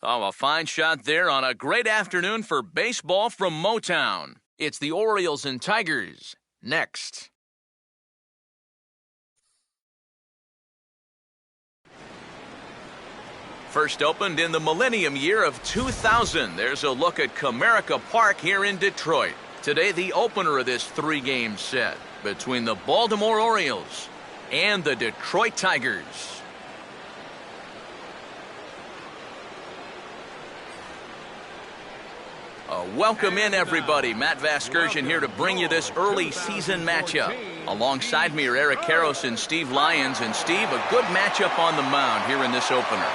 Oh, a fine shot there on a great afternoon for baseball from Motown. It's the Orioles and Tigers. Next. First opened in the millennium year of 2000. There's a look at Comerica Park here in Detroit. Today, the opener of this three-game set between the Baltimore Orioles and the Detroit Tigers. Welcome in, everybody. Matt Vasgersian here to bring you this early season matchup. Alongside me are Eric Karros and Steve Lyons. And Steve, a good matchup on the mound here in this opener.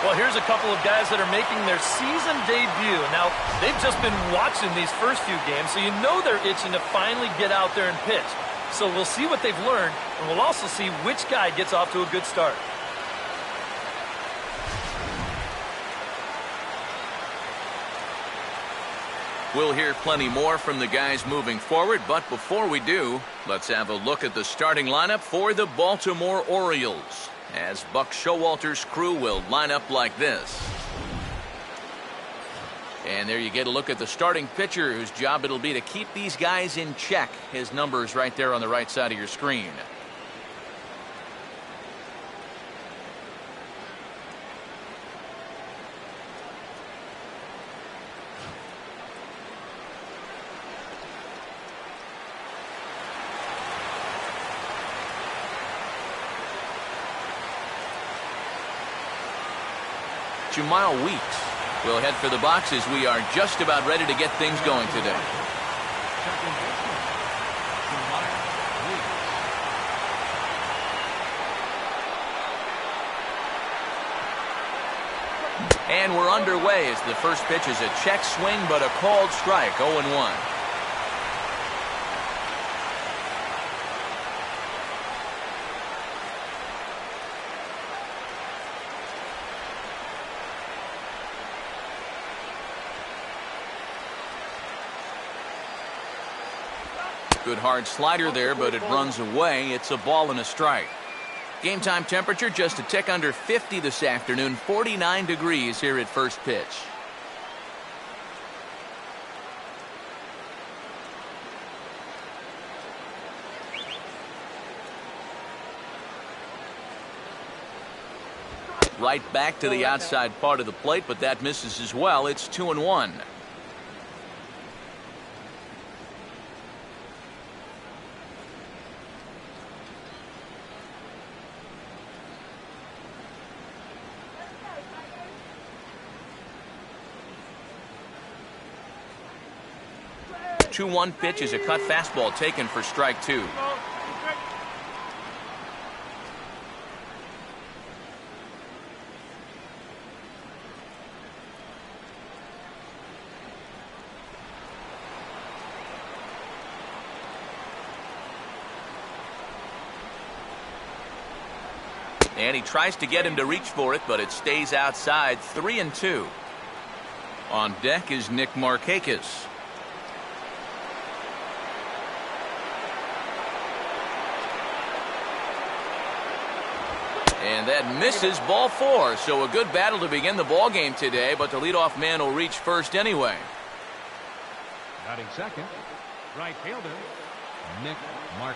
Well, here's a couple of guys that are making their season debut. Now, they've just been watching these first few games, so you know they're itching to finally get out there and pitch. So we'll see what they've learned, and we'll also see which guy gets off to a good start. We'll hear plenty more from the guys moving forward, but before we do, let's have a look at the starting lineup for the Baltimore Orioles, as Buck Showalter's crew will line up like this. And there you get a look at the starting pitcher, whose job it'll be to keep these guys in check. His number's right there on the right side of your screen. Jamal Weeks will head for the boxes. We are just about ready to get things going today. And we're underway as the first pitch is a check swing, but a called strike, 0-1. Good hard slider there, but it runs away. It's a ball and a strike. Game time temperature just a tick under 50 this afternoon. 49 degrees here at first pitch. Right back to the outside part of the plate, but that misses as well. It's 2-1. The 2-1 pitch is a cut fastball taken for strike two. And he tries to get him to reach for it, but it stays outside. 3-2. On deck is Nick Markakis. And that misses, ball four. So a good battle to begin the ball game today, but the leadoff man will reach first anyway. Batting second, right fielder,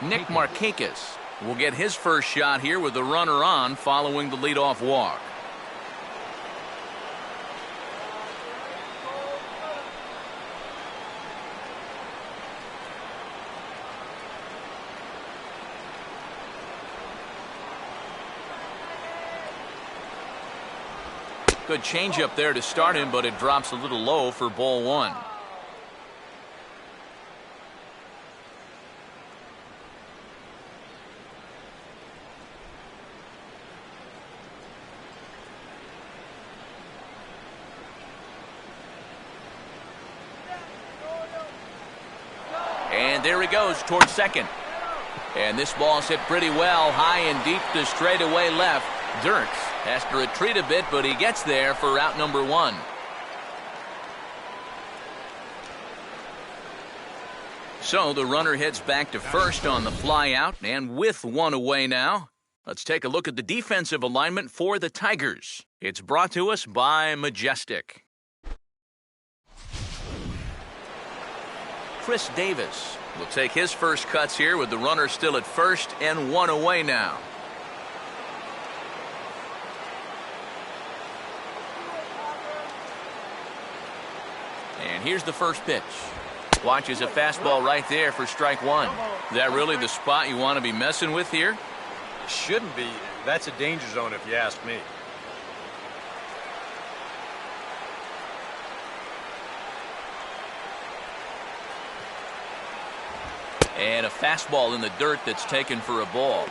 Nick Markakis will get his first shot here with the runner on following the leadoff walk. Good changeup there to start him, but it drops a little low for ball one. And there he goes towards second. And this ball's hit pretty well, high and deep to straightaway left. Dirks has to retreat a bit, but he gets there for out number one. So the runner heads back to first on the fly out, and with one away now, let's take a look at the defensive alignment for the Tigers. It's brought to us by Majestic. Chris Davis will take his first cuts here with the runner still at first and one away now. And here's the first pitch. Watches a fastball right there for strike one. Is that really the spot you want to be messing with here? Shouldn't be. That's a danger zone if you ask me. And a fastball in the dirt that's taken for a ball.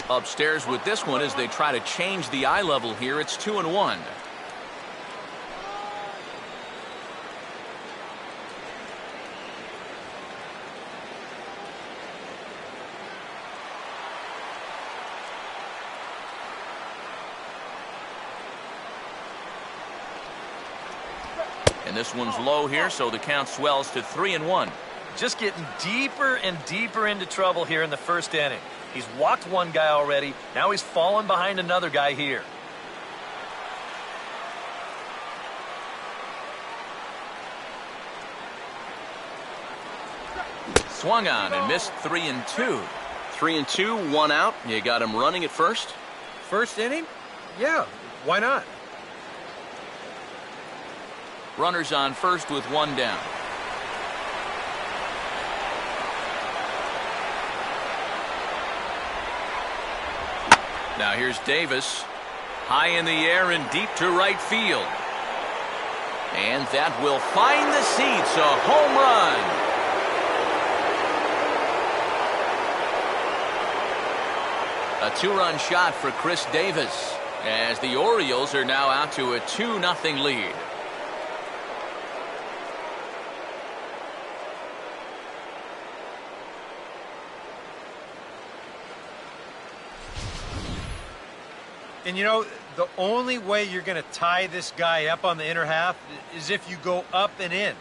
Upstairs with this one as they try to change the eye level here. It's 2-1. And this one's low here, so the count swells to 3-1. Just getting deeper and deeper into trouble here in the first inning. He's walked one guy already. Now he's fallen behind another guy here. Swung on and missed 3-2. 3-2, one out. You got him running at first? First inning? Yeah, why not? Runners on first with one down. Now here's Davis. High in the air and deep to right field. And that will find the seats. A home run. A two-run shot for Chris Davis as the Orioles are now out to a 2-0 lead. And you know, the only way you're going to tie this guy up on the inner half is if you go up and in.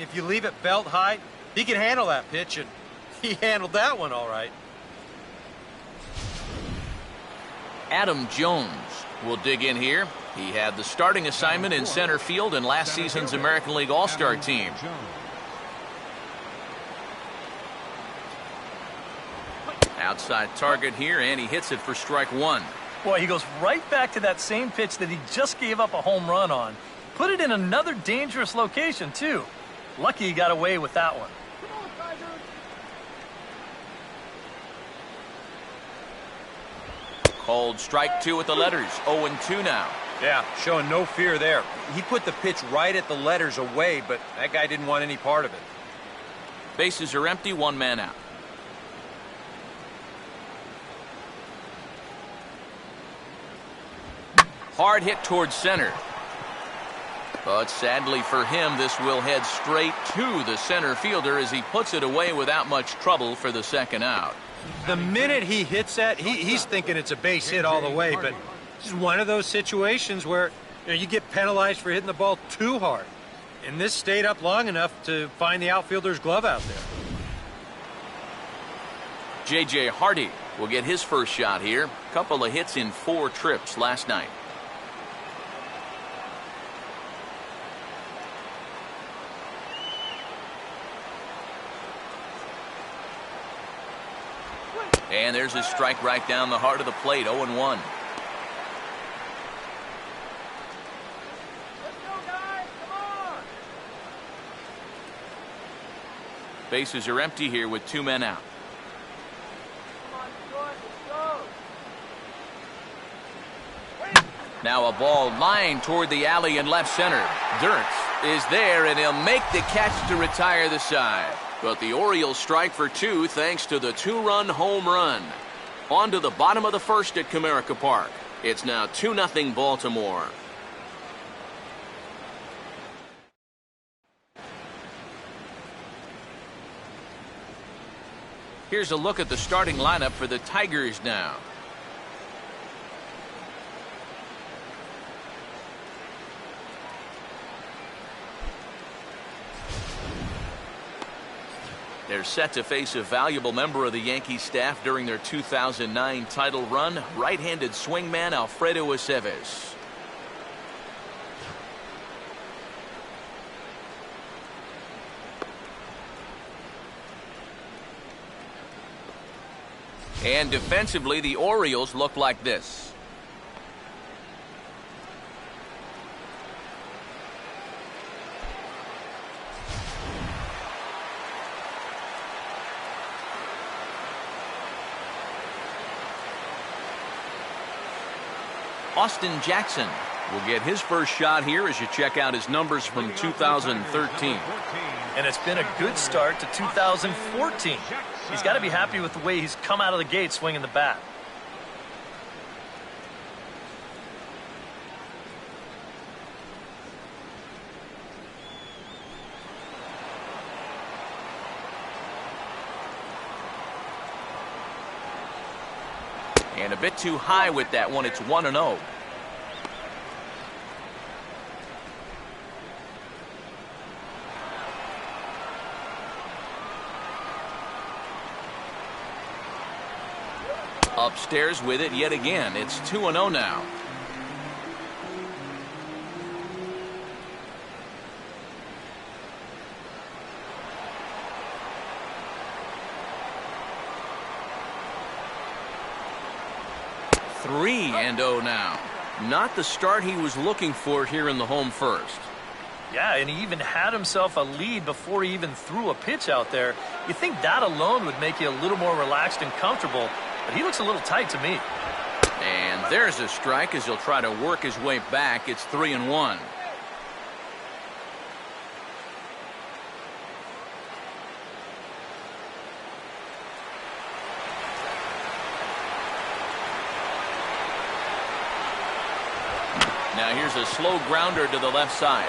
If you leave it belt high, he can handle that pitch, and he handled that one all right. Adam Jones will dig in here. He had the starting assignment in center field in last season's American League All-Star team. Outside target here, and he hits it for strike one. Boy, he goes right back to that same pitch that he just gave up a home run on. Put it in another dangerous location, too. Lucky he got away with that one. Called strike two at the letters. 0-2 now. Yeah, showing no fear there. He put the pitch right at the letters away, but that guy didn't want any part of it. Bases are empty, one man out. Hard hit towards center. But sadly for him, this will head straight to the center fielder as he puts it away without much trouble for the second out. The minute he hits that, he's thinking it's a base hit all the way, but this is one of those situations where you get penalized for hitting the ball too hard. And this stayed up long enough to find the outfielder's glove out there. J.J. Hardy will get his first shot here. Couple of hits in 4 trips last night. And there's a strike right down the heart of the plate, 0-1. Bases are empty here with 2 men out. Now a ball lined toward the alley in left center. Dirks is there, and he'll make the catch to retire the side. But the Orioles strike for 2 thanks to the 2-run home run. On to the bottom of the first at Comerica Park. It's now 2-0 Baltimore. Here's a look at the starting lineup for the Tigers now. They're set to face a valuable member of the Yankees staff during their 2009 title run, right-handed swingman Alfredo Aceves. And defensively, the Orioles look like this. Austin Jackson will get his first shot here as you check out his numbers from 2013. And it's been a good start to 2014. He's got to be happy with the way he's come out of the gate swinging the bat. And a bit too high with that one. It's 1-0. Upstairs with it yet again. It's 2-0 now. Three and 0 now. Not the start he was looking for here in the home first. Yeah, and he even had himself a lead before he even threw a pitch out there. You think that alone would make you a little more relaxed and comfortable, but he looks a little tight to me. And there's a strike as he'll try to work his way back. It's 3-1. Now here's a slow grounder to the left side.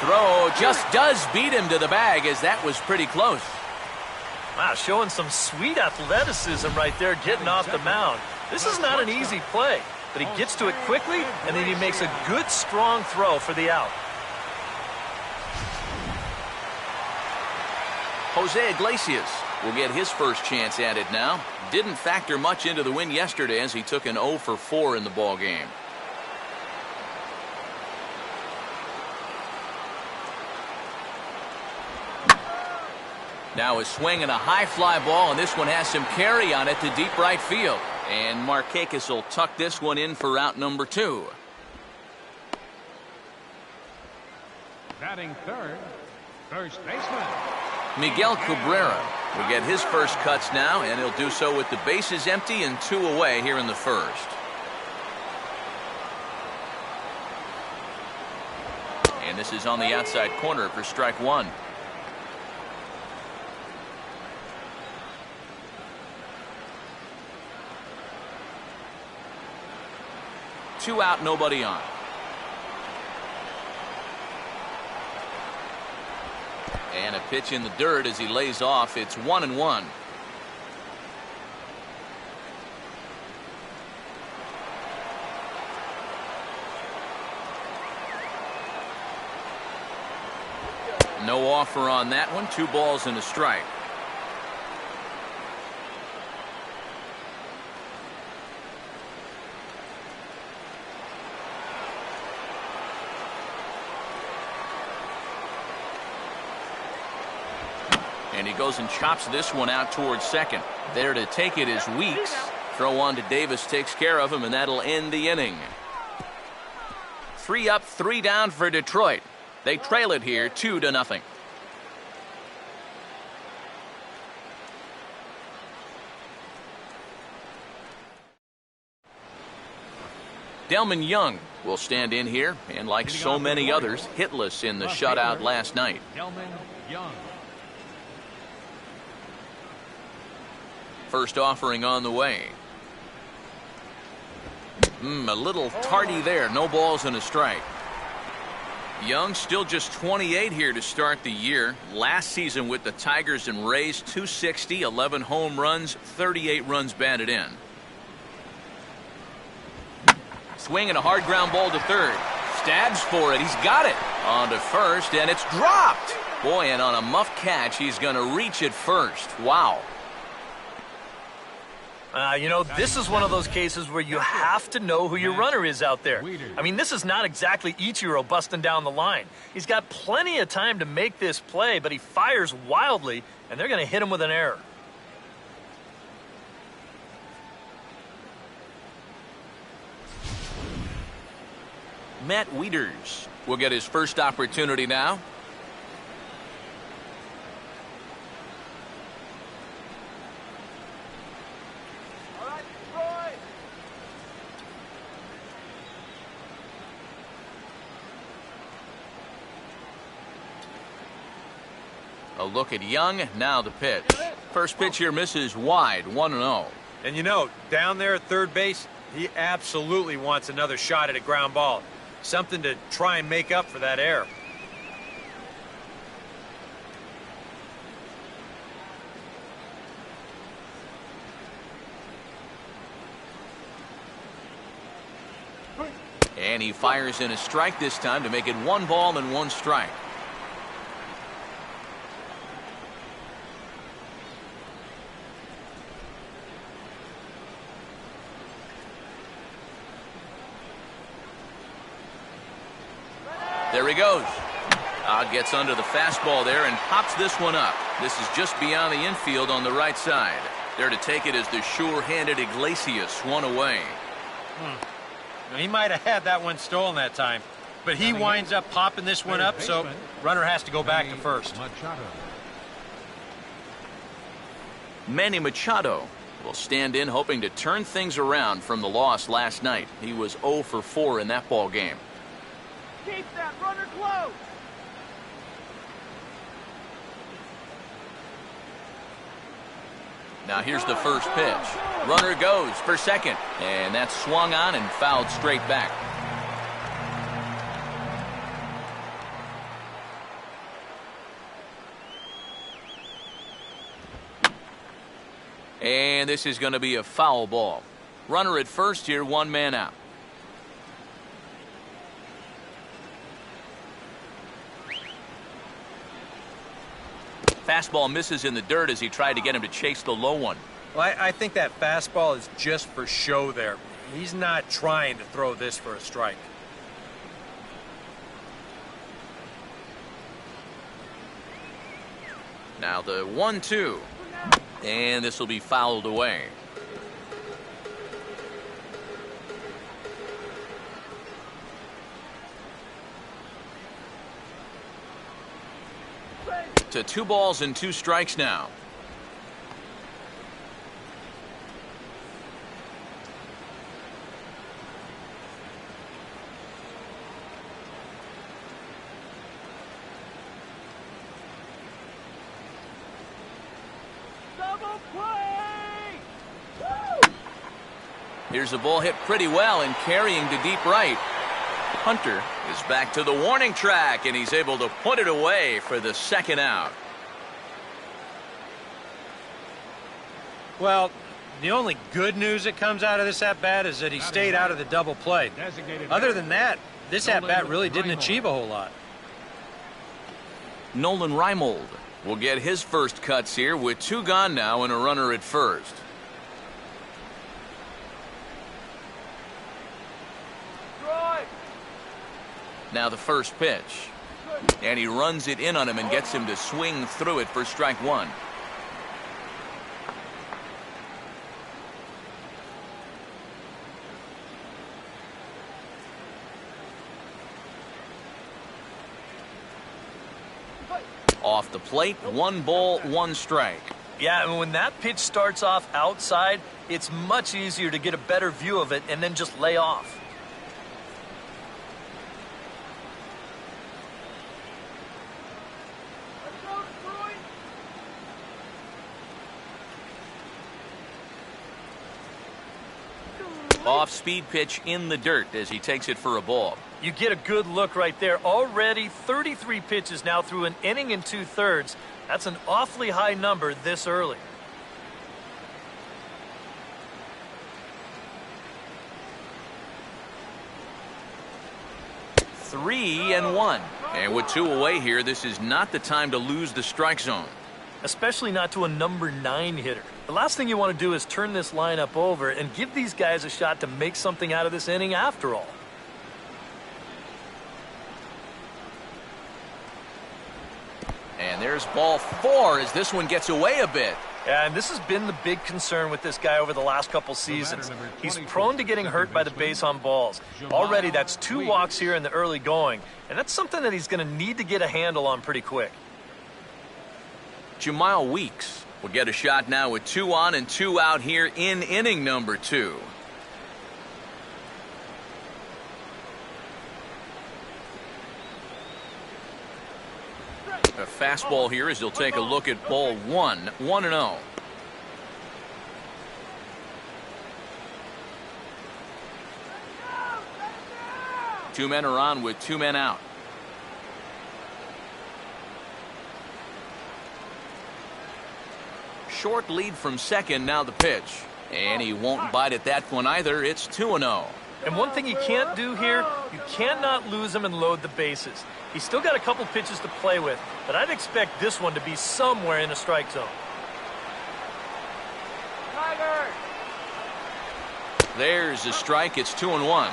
Throw just does beat him to the bag as that was pretty close. Wow, showing some sweet athleticism right there getting off the mound. This is not an easy play, but he gets to it quickly and then he makes a good strong throw for the out. Jose Iglesias will get his first chance at it now. Didn't factor much into the win yesterday as he took an 0 for 4 in the ball game. Now a swing and a high fly ball, and this one has some carry on it to deep right field. And Markakis will tuck this one in for out number 2. Batting third, first baseman Miguel Cabrera will get his first cuts now, and he'll do so with the bases empty and 2 away here in the first. And this is on the outside corner for strike 1. Two out, nobody on. And a pitch in the dirt as he lays off. It's 1-1. No offer on that one. 2 balls and a strike. And he goes and chops this one out towards second. There to take it is Weeks. Throw on to Davis takes care of him, and that'll end the inning. 3 up, 3 down for Detroit. They trail it here 2-0. Delman Young will stand in here, and like so many others, hitless in the shutout last night. Delman Young. First offering on the way. A little tardy there. No balls and a strike. Young still just 28 here to start the year. Last season with the Tigers and Rays, 260, 11 home runs, 38 runs batted in. Swing and a hard ground ball to third. Stabs for it. He's got it. On to first, and it's dropped. Boy, and on a muff catch, he's going to reach it first. Wow. You know, this is one of those cases where you have to know who your runner is out there. I mean, this is not exactly Ichiro busting down the line. He's got plenty of time to make this play, but he fires wildly, and they're going to hit him with an error. Matt Wieters will get his first opportunity now. A look at Young, now the pitch. First pitch here misses wide, 1-0. And you know, down there at third base, he absolutely wants another shot at a ground ball. Something to try and make up for that error. And he fires in a strike this time to make it 1 ball and 1 strike. There he goes. Gets under the fastball there and pops this one up. This is just beyond the infield on the right side. There to take it is the sure-handed Iglesias, 1 away. He might have had that one stolen that time, but he winds up popping this one up, so runner has to go back to first. Manny Machado will stand in, hoping to turn things around from the loss last night. He was 0 for 4 in that ball game. Keep that runner close. Now here's the first pitch. Runner goes for second, and that's swung on and fouled straight back. And this is going to be a foul ball. Runner at first here, 1 man out. Fastball misses in the dirt as he tried to get him to chase the low one. Well, I think that fastball is just for show there. He's not trying to throw this for a strike. Now the 1-2. And this will be fouled away. To 2 balls and 2 strikes now. Double play! Here's a ball hit pretty well and carrying to deep right. Hunter is back to the warning track, and he's able to put it away for the second out. Well, the only good news that comes out of this at-bat is that he stayed out of the double play. Other than that, this at-bat really didn't achieve a whole lot. Nolan Reimold will get his first cuts here with 2 gone now and a runner at first. Now the first pitch. And he runs it in on him and gets him to swing through it for strike 1. Off the plate, 1 ball, 1 strike. Yeah, and when that pitch starts off outside, it's much easier to get a better view of it and then just lay off. Off-speed pitch in the dirt as he takes it for a ball. You get a good look right there. Already 33 pitches now through an inning and 2/3. That's an awfully high number this early. Three and 1. And with 2 away here, this is not the time to lose the strike zone. Especially not to a number 9 hitter. The last thing you want to do is turn this lineup over and give these guys a shot to make something out of this inning after all. And there's ball 4 as this one gets away a bit. Yeah, and this has been the big concern with this guy over the last couple seasons. He's prone to getting hurt by the base on balls. Already, that's 2 walks here in the early going, and that's something that he's going to need to get a handle on pretty quick. Jamal Weeks will get a shot now with 2 on and 2 out here in inning number 2. A fastball here as he'll take a look at ball 1, 1-0. Two men are on with 2 men out. Short lead from second, now the pitch. And he won't bite at that one either. It's 2-0. And one thing you can't do here, you cannot lose him and load the bases. He's still got a couple pitches to play with, but I'd expect this one to be somewhere in the strike zone. There's a strike. It's 2-1.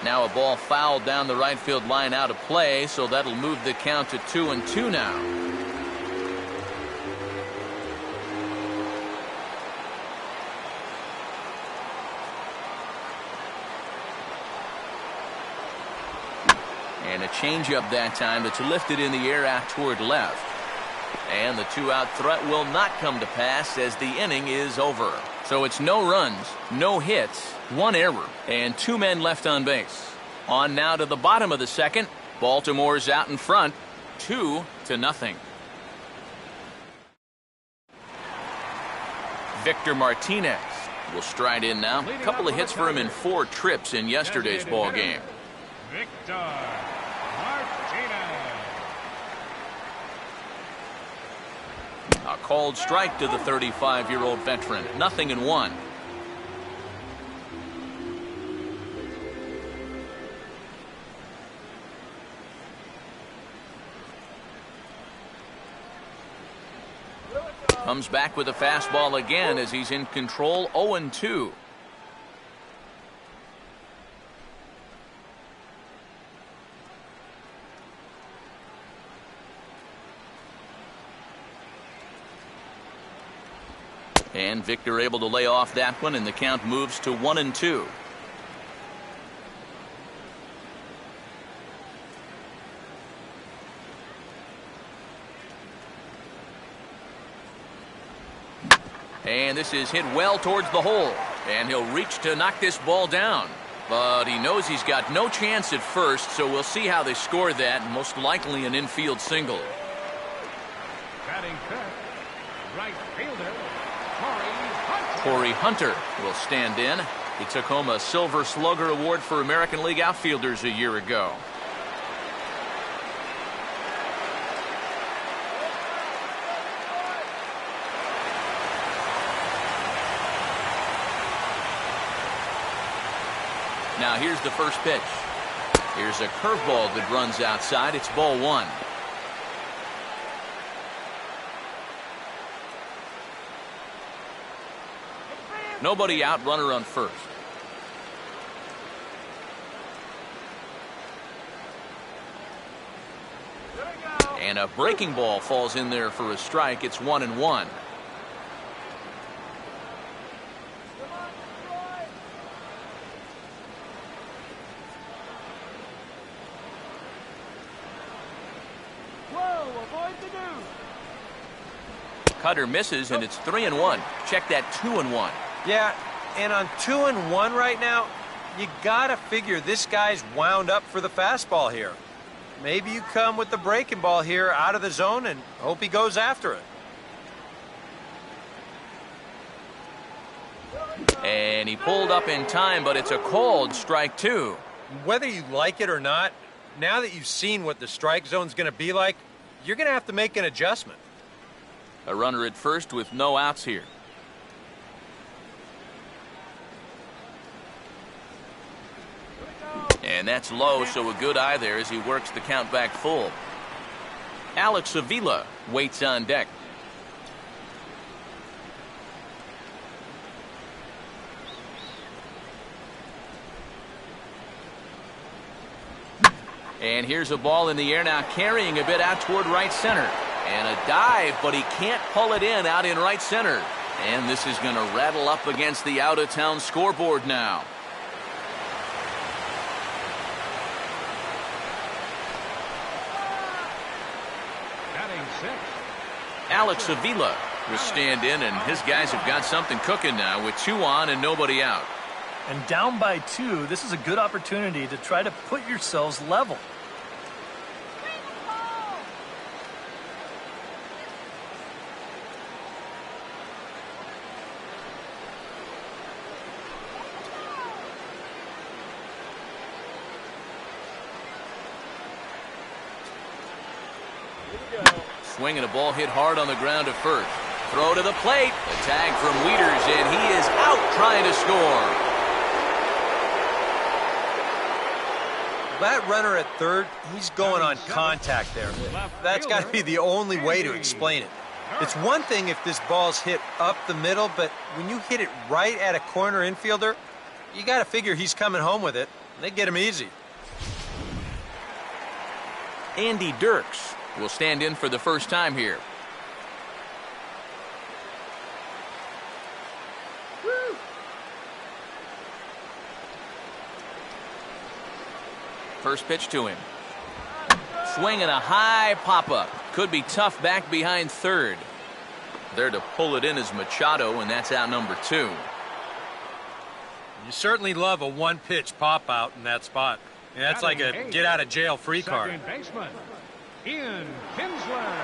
Now a ball fouled down the right field line out of play, so that'll move the count to 2-2 now. And a changeup that time that's lifted in the air out toward left. And the 2-out threat will not come to pass as the inning is over. So it's no runs, no hits, 1 error, and 2 men left on base. On now to the bottom of the second. Baltimore's out in front, 2-0. Victor Martinez will stride in now. A couple of hits for him in 4 trips in yesterday's ball game. Victor Martinez. A called strike to the 35-year-old veteran. 0-1. Comes back with a fastball again as he's in control. 0-2. And Victor able to lay off that one, and the count moves to 1-2. And this is hit well towards the hole, and he'll reach to knock this ball down. But he knows he's got no chance at first, so we'll see how they score that. Most likely an infield single. Batting fifth, right fielder, Corey Hunter will stand in. He took home a Silver Slugger Award for American League outfielders a year ago. Now here's the first pitch. Here's a curveball that runs outside. It's ball 1. Nobody out, runner on first. And a breaking ball falls in there for a strike. It's 1-1. Cutter misses, and it's 3-1. Check that 2-1. Yeah, and on 2-1 right now, you gotta figure this guy's wound up for the fastball here. Maybe you come with the breaking ball here out of the zone and hope he goes after it. And he pulled up in time, but it's a called strike two. Whether you like it or not, now that you've seen what the strike zone's going to be like, you're going to have to make an adjustment. A runner at first with no outs here. And that's low, so a good eye there as he works the count back full. Avila waits on deck. And here's a ball in the air now, carrying a bit out toward right center. And a dive, but he can't pull it in out in right center. And this is going to rattle up against the out-of-town scoreboard now. Avila will stand in, and his guys have got something cooking now with 2 on and nobody out. And down by 2, this is a good opportunity to try to put yourselves level. Swinging a ball hit hard on the ground to first. Throw to the plate. A tag from Wieters, and he is out trying to score. That runner at third, he's going on contact there. That's got to be the only way to explain it. It's one thing if this ball's hit up the middle, but when you hit it right at a corner infielder, you got to figure he's coming home with it. They get him easy. Andy Dirks will stand in for the first time here. First pitch to him. Swinging a high pop-up. Could be tough back behind third. There to pull it in is Machado, and that's out number 2. You certainly love a one-pitch pop-out in that spot. Yeah, that's like a get-out-of-jail-free card. Second baseman, Ian Kinsler.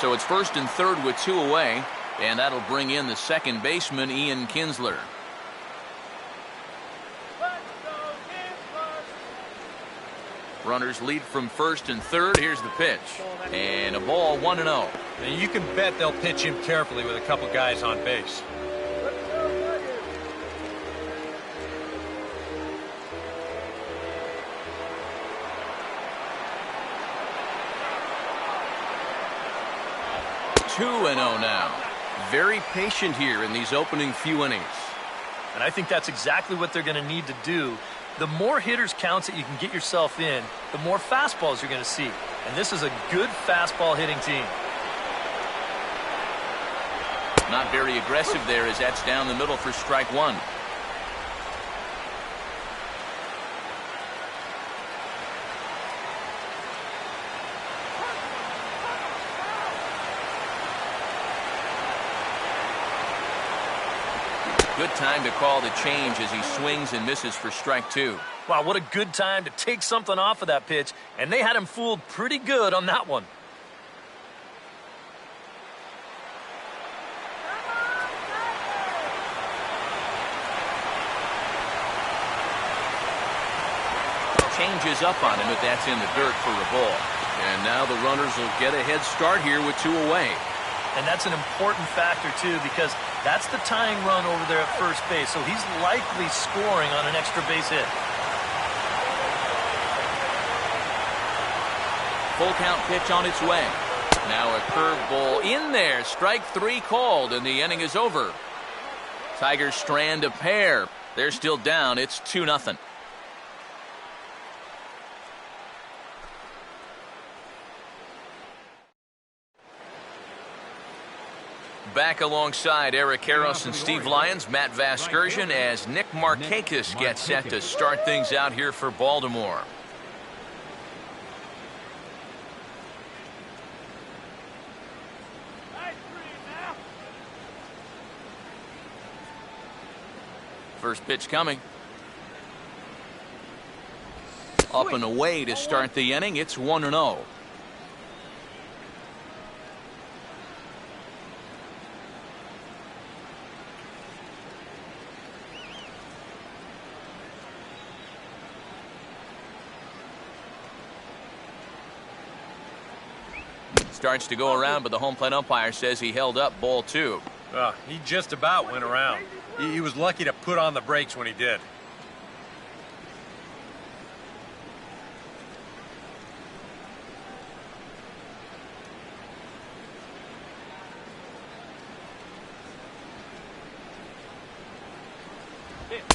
So it's first and third with 2 away, and that'll bring in the second baseman, Ian Kinsler. Runners lead from first and third. Here's the pitch. And a ball 1-0. Now you can bet they'll pitch him carefully with a couple guys on base. Two and 0 now. Very patient here in these opening few innings. And I think that's exactly what they're going to need to do. The more hitters counts that you can get yourself in, the more fastballs you're going to see. And this is a good fastball hitting team. Not very aggressive there as that's down the middle for strike 1. Good time to call the change as he swings and misses for strike 2. Wow, what a good time to take something off of that pitch. And they had him fooled pretty good on that one. Changes up on him, but that's in the dirt for a ball. And now the runners will get a head start here with 2 away. And that's an important factor, too, because that's the tying run over there at first base. So he's likely scoring on an extra base hit. Full count pitch on its way. Now a curveball in there. Strike 3 called, and the inning is over. Tigers strand a pair. They're still down. It's 2-0. Back alongside Eric Karros and Steve Lyons, Matt Vasgersian, as Nick Markakis gets set to start things out here for Baltimore. First pitch coming. Up and away to start the inning. It's 1-0. Starts to go around, but the home plate umpire says he held up ball 2. He just about went around. He was lucky to put on the brakes when he did.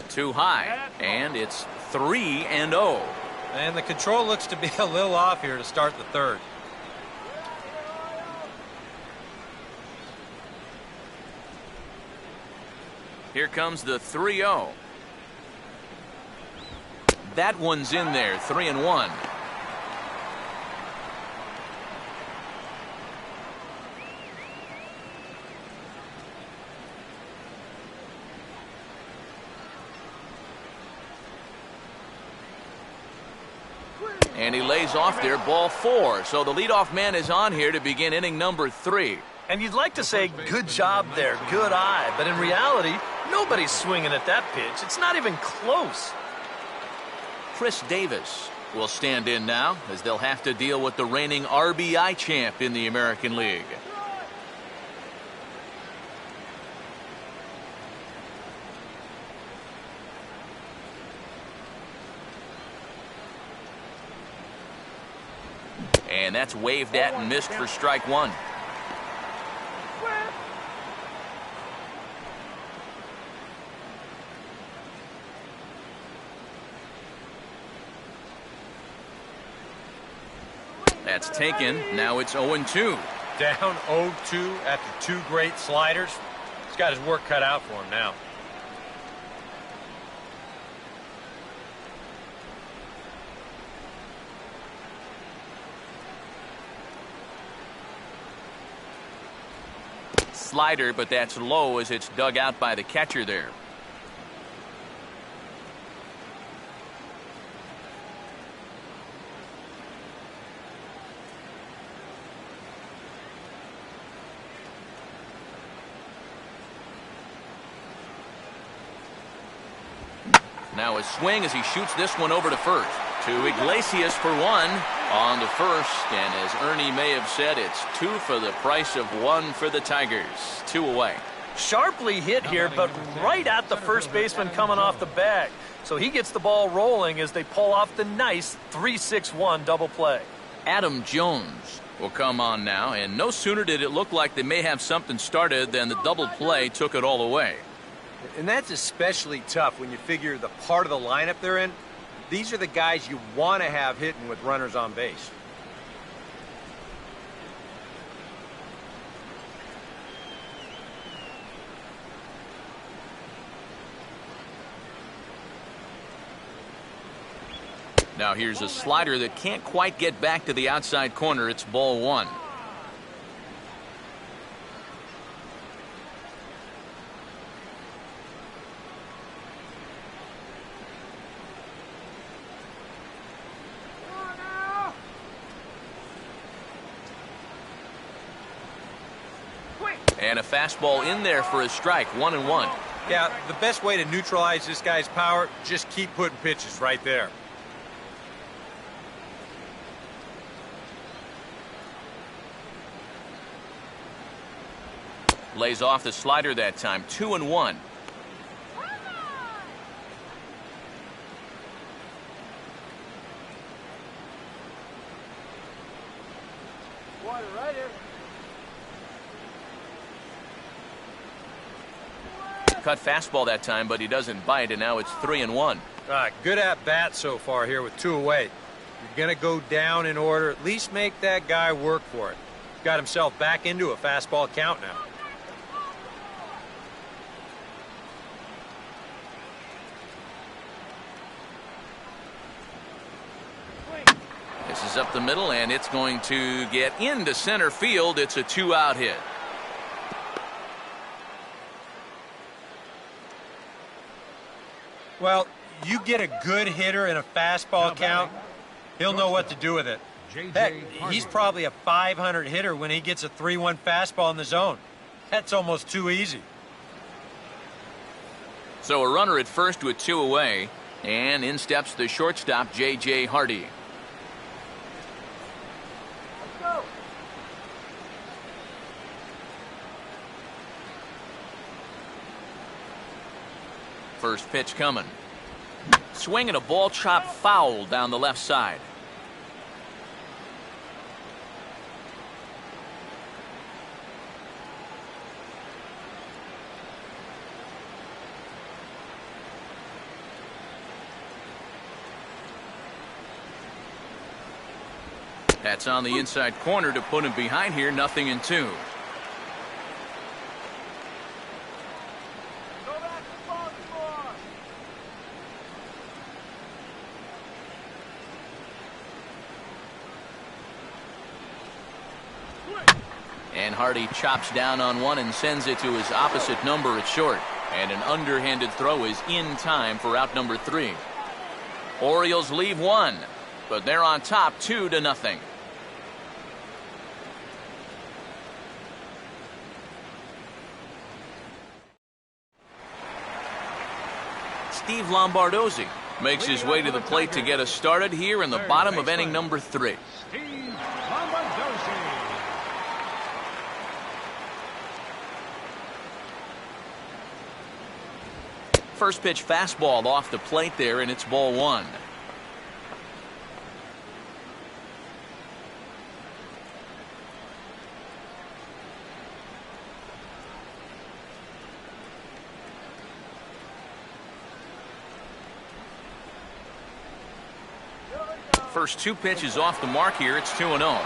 Too high, and it's 3-0. And the control looks to be a little off here to start the third. Here comes the 3-0. That one's in there, 3-1. And he lays off there, ball 4. So the leadoff man is on here to begin inning number 3. And you'd like to say, good job there, good eye. But in reality, nobody's swinging at that pitch. It's not even close. Chris Davis will stand in now as they'll have to deal with the reigning RBI champ in the American League. And that's waved at and missed for strike 1. That's taken. Now it's 0-2. Down 0-2 after 2 great sliders. He's got his work cut out for him now. Slider, but that's low as it's dug out by the catcher there. Now a swing as he shoots this one over to first. To Iglesias for 1 on the first, and as Ernie may have said, it's 2 for the price of 1 for the Tigers. 2 away. Sharply hit here, but right at the first baseman coming off the bag. So he gets the ball rolling as they pull off the nice 3-6-1 double play. Adam Jones will come on now, and no sooner did it look like they may have something started than the double play took it all away. And that's especially tough when you figure the part of the lineup they're in. These are the guys you want to have hitting with runners on base. Now here's a slider that can't quite get back to the outside corner. It's ball 1. And a fastball in there for a strike, 1-1. Yeah, the best way to neutralize this guy's power, just keep putting pitches right there. Lays off the slider that time, 2-1. Water right here. Cut fastball that time, but he doesn't bite, and now it's 3-1. Good at bat so far here with 2 away. You're going to go down in order. At least make that guy work for it. Got himself back into a fastball count now. This is up the middle, and it's going to get into center field. It's a 2-out hit. Well, you get a good hitter in a fastball count, he'll know what to do with it. Heck, he's probably a 500 hitter when he gets a 3-1 fastball in the zone. That's almost too easy. So a runner at first with 2 away, and in steps the shortstop, J.J. Hardy. First pitch coming. Swing and a ball chopped foul down the left side. That's on the inside corner to put him behind here, 0-2. Go back to Baltimore. And Hardy chops down on one and sends it to his opposite number at short. And an underhanded throw is in time for out number 3. Orioles leave one, but they're on top 2-0. Steve Lombardozzi makes his way to the plate to get us started here in the bottom of inning number 3. Steve Lombardozzi. First pitch fastball off the plate there, and it's ball 1. First 2 pitches off the mark here. It's 2-0.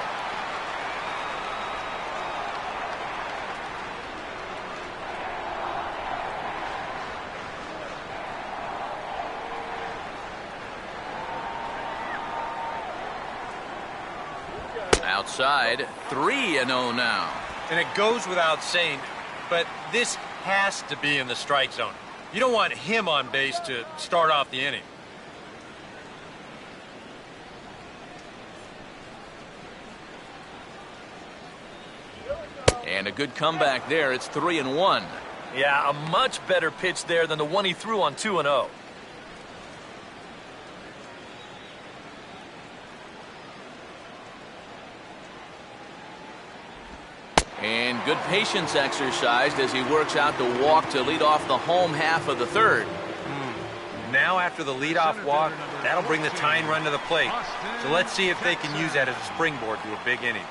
Outside, 3-0 now. And it goes without saying, but this has to be in the strike zone. You don't want him on base to start off the inning. And a good comeback there. It's 3-1. Yeah, a much better pitch there than the one he threw on 2-0. And good patience exercised as he works out the walk to lead off the home half of the third. Now after the leadoff walk, that'll bring the tying run to the plate. So let's see if they can use that as a springboard to a big inning.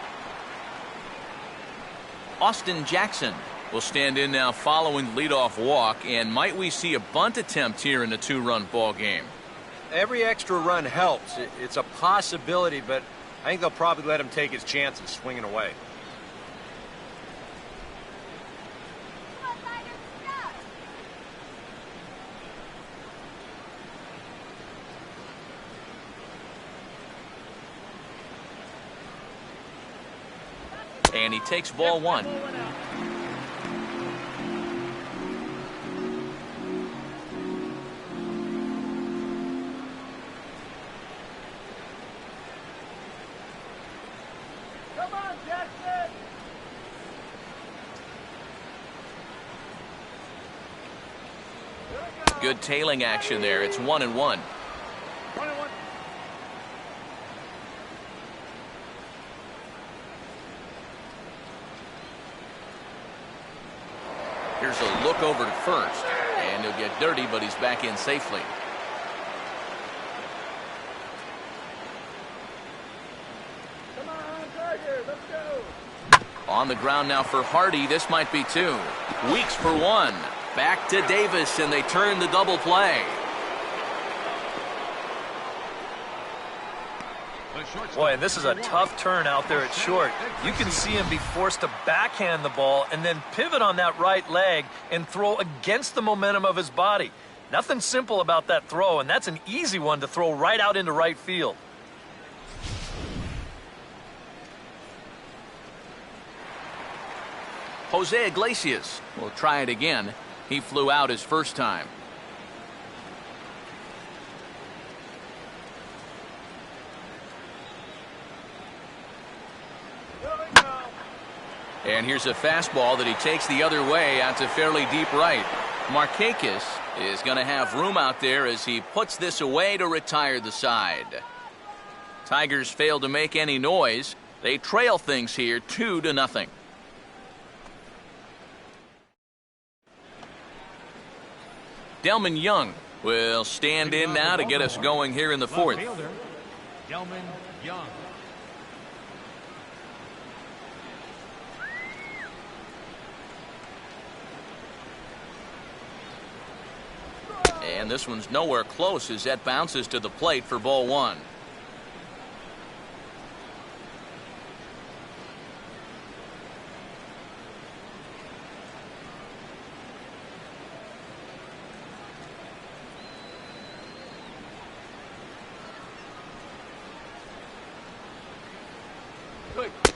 Austin Jackson will stand in now following the leadoff walk, and might we see a bunt attempt here in a 2-run ball game? Every extra run helps. It's a possibility, but I think they'll probably let him take his chances swinging away. And he takes ball 1. Come on, Jackson. Good tailing action there. It's 1-1. 1-1. Here's a look over to first, and he'll get dirty, but he's back in safely. Come on, Tiger. Let's go. On the ground now for Hardy. This might be 2. Weeks for 1. Back to Davis, and they turn the double play. Boy, and this is a tough turn out there at short. You can see him be forced to backhand the ball and then pivot on that right leg and throw against the momentum of his body. Nothing simple about that throw, and that's an easy one to throw right out into right field. Jose Iglesias will try it again. He flew out his first time. And here's a fastball that he takes the other way out to fairly deep right. Markakis is going to have room out there as he puts this away to retire the side. Tigers fail to make any noise. They trail things here 2-0. Delman Young will stand in now to get us going here in the fourth. Delman Young. And this one's nowhere close as that bounces to the plate for ball one.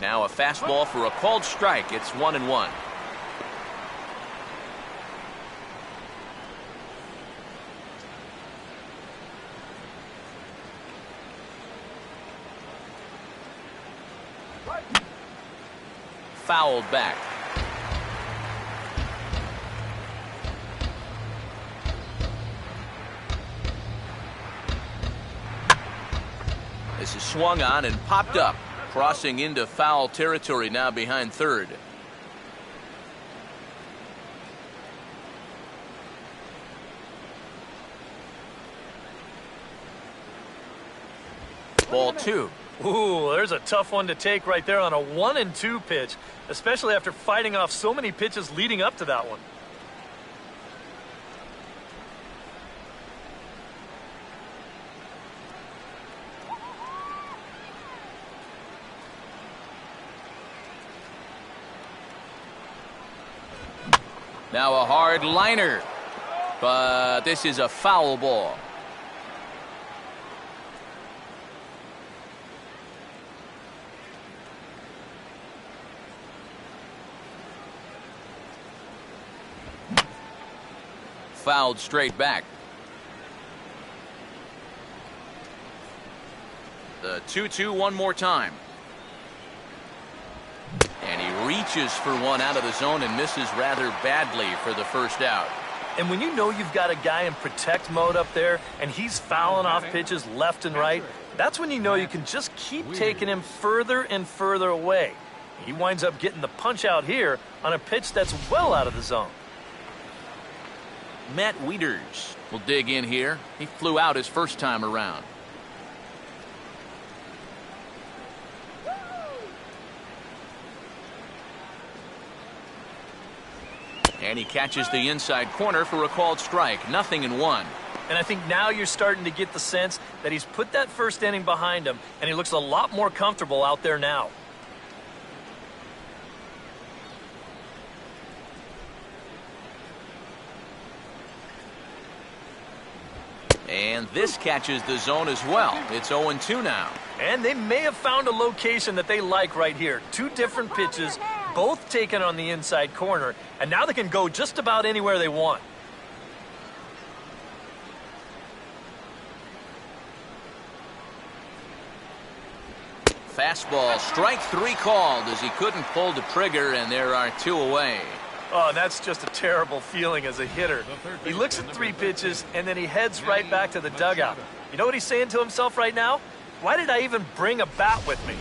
Now a fastball for a called strike. It's 1-1. Fouled back. This is swung on and popped up. Crossing into foul territory now behind third. Ball two. Ooh, there's a tough one to take right there on a 1-2 pitch, especially after fighting off so many pitches leading up to that one. Now a hard liner, but this is a foul ball. Fouled straight back. The 2-2 one more time. And he reaches for one out of the zone and misses rather badly for the first out. And when you know you've got a guy in protect mode up there and he's fouling off pitches left and right, that's when you know you can just keep taking him further and further away. He winds up getting the punch out here on a pitch that's well out of the zone. Matt Wieters will dig in here. He flew out his first time around. And he catches the inside corner for a called strike. 0-1. And I think now you're starting to get the sense that he's put that first inning behind him, and he looks a lot more comfortable out there now. And this catches the zone as well. It's 0-2 now. And they may have found a location that they like right here. Two different pitches, both taken on the inside corner, and now they can go just about anywhere they want. Fastball, strike three called as he couldn't pull the trigger, and there are two away. Oh, that's just a terrible feeling as a hitter. He looks at three pitches, and then he heads right back to the dugout. You know what he's saying to himself right now? Why did I even bring a bat with me?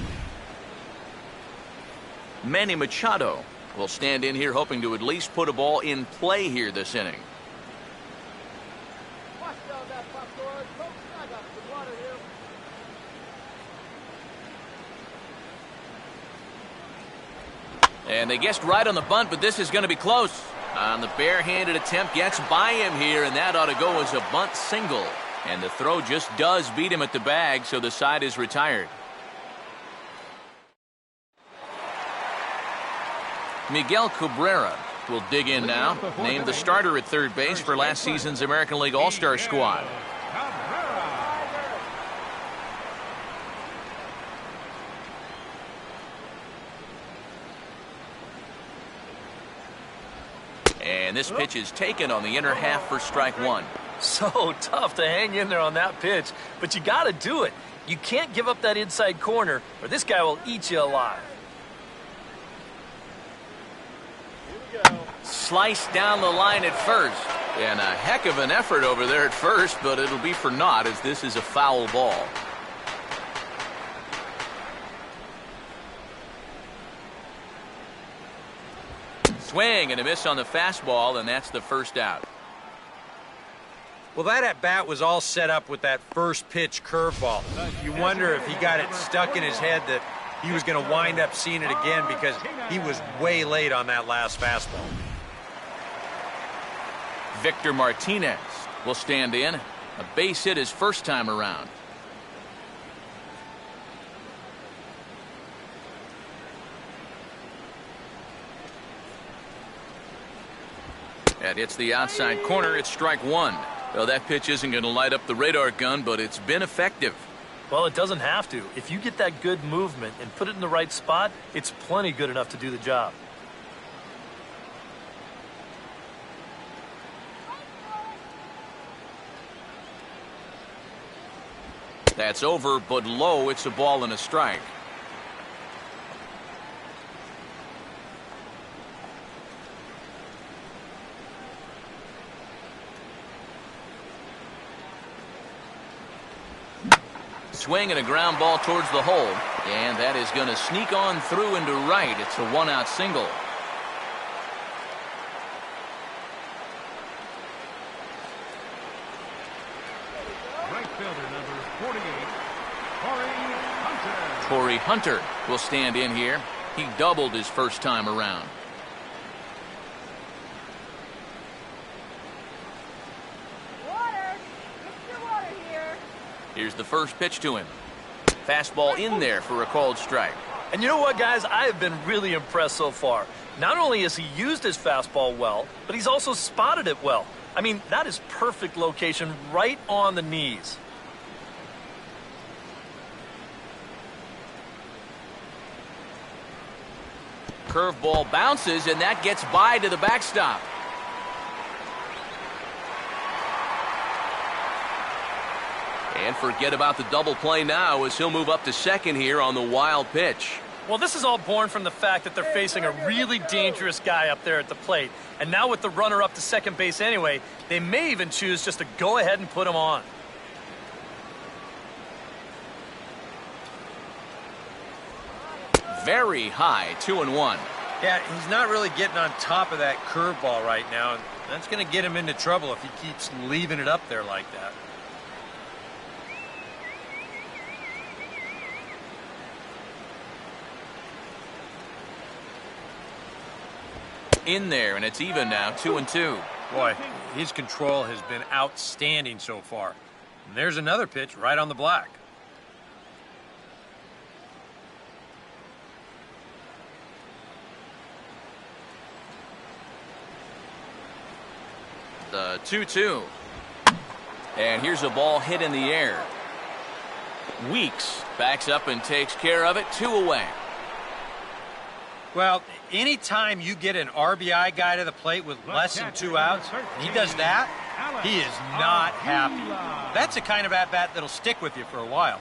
Manny Machado will stand in here hoping to at least put a ball in play here this inning. Watch down that popcorn. Coach, I got some water here. And they guessed right on the bunt, but this is going to be close. On the barehanded attempt, gets by him here, and that ought to go as a bunt single. And the throw just does beat him at the bag, so the side is retired. Miguel Cabrera will dig in now, named the starter at third base for last season's American League All-Star squad. And this pitch is taken on the inner half for strike one. So tough to hang in there on that pitch, but you got to do it. You can't give up that inside corner, or this guy will eat you alive. Sliced down the line at first. And a heck of an effort over there at first, but it'll be for naught as this is a foul ball. Swing and a miss on the fastball, and that's the first out. Well, that at-bat was all set up with that first pitch curveball. You wonder if he got it stuck in his head that he was going to wind up seeing it again because he was way late on that last fastball. Victor Martinez will stand in. A base hit his first time around. That hits the outside corner. It's strike one. Well, that pitch isn't going to light up the radar gun, but it's been effective. Well, it doesn't have to. If you get that good movement and put it in the right spot, it's plenty good enough to do the job. That's over, but low. It's a ball and a strike. Swing and a ground ball towards the hole, and that is going to sneak on through into right. It's a one-out single. Right fielder number 48, Hunter. Corey Hunter will stand in here. He doubled his first time around. Here's the first pitch to him. Fastball in there for a called strike. And you know what, guys? I have been really impressed so far. Not only has he used his fastball well, but he's also spotted it well. I mean, that is perfect location right on the knees. Curveball bounces, and that gets by to the backstop. And forget about the double play now as he'll move up to second here on the wild pitch. Well, this is all born from the fact that they're facing a really dangerous guy up there at the plate. And now with the runner up to second base anyway, they may even choose just to go ahead and put him on. Very high, 2-1. Yeah, he's not really getting on top of that curveball right now, and that's going to get him into trouble if he keeps leaving it up there like that. In there, and it's even now, 2-2. Boy, his control has been outstanding so far. And there's another pitch right on the black. The 2-2. And here's a ball hit in the air. Weeks backs up and takes care of it, 2 away. Well, anytime you get an RBI guy to the plate with less than 2 outs, and he does that, he is not happy. That's the kind of at-bat that'll stick with you for a while.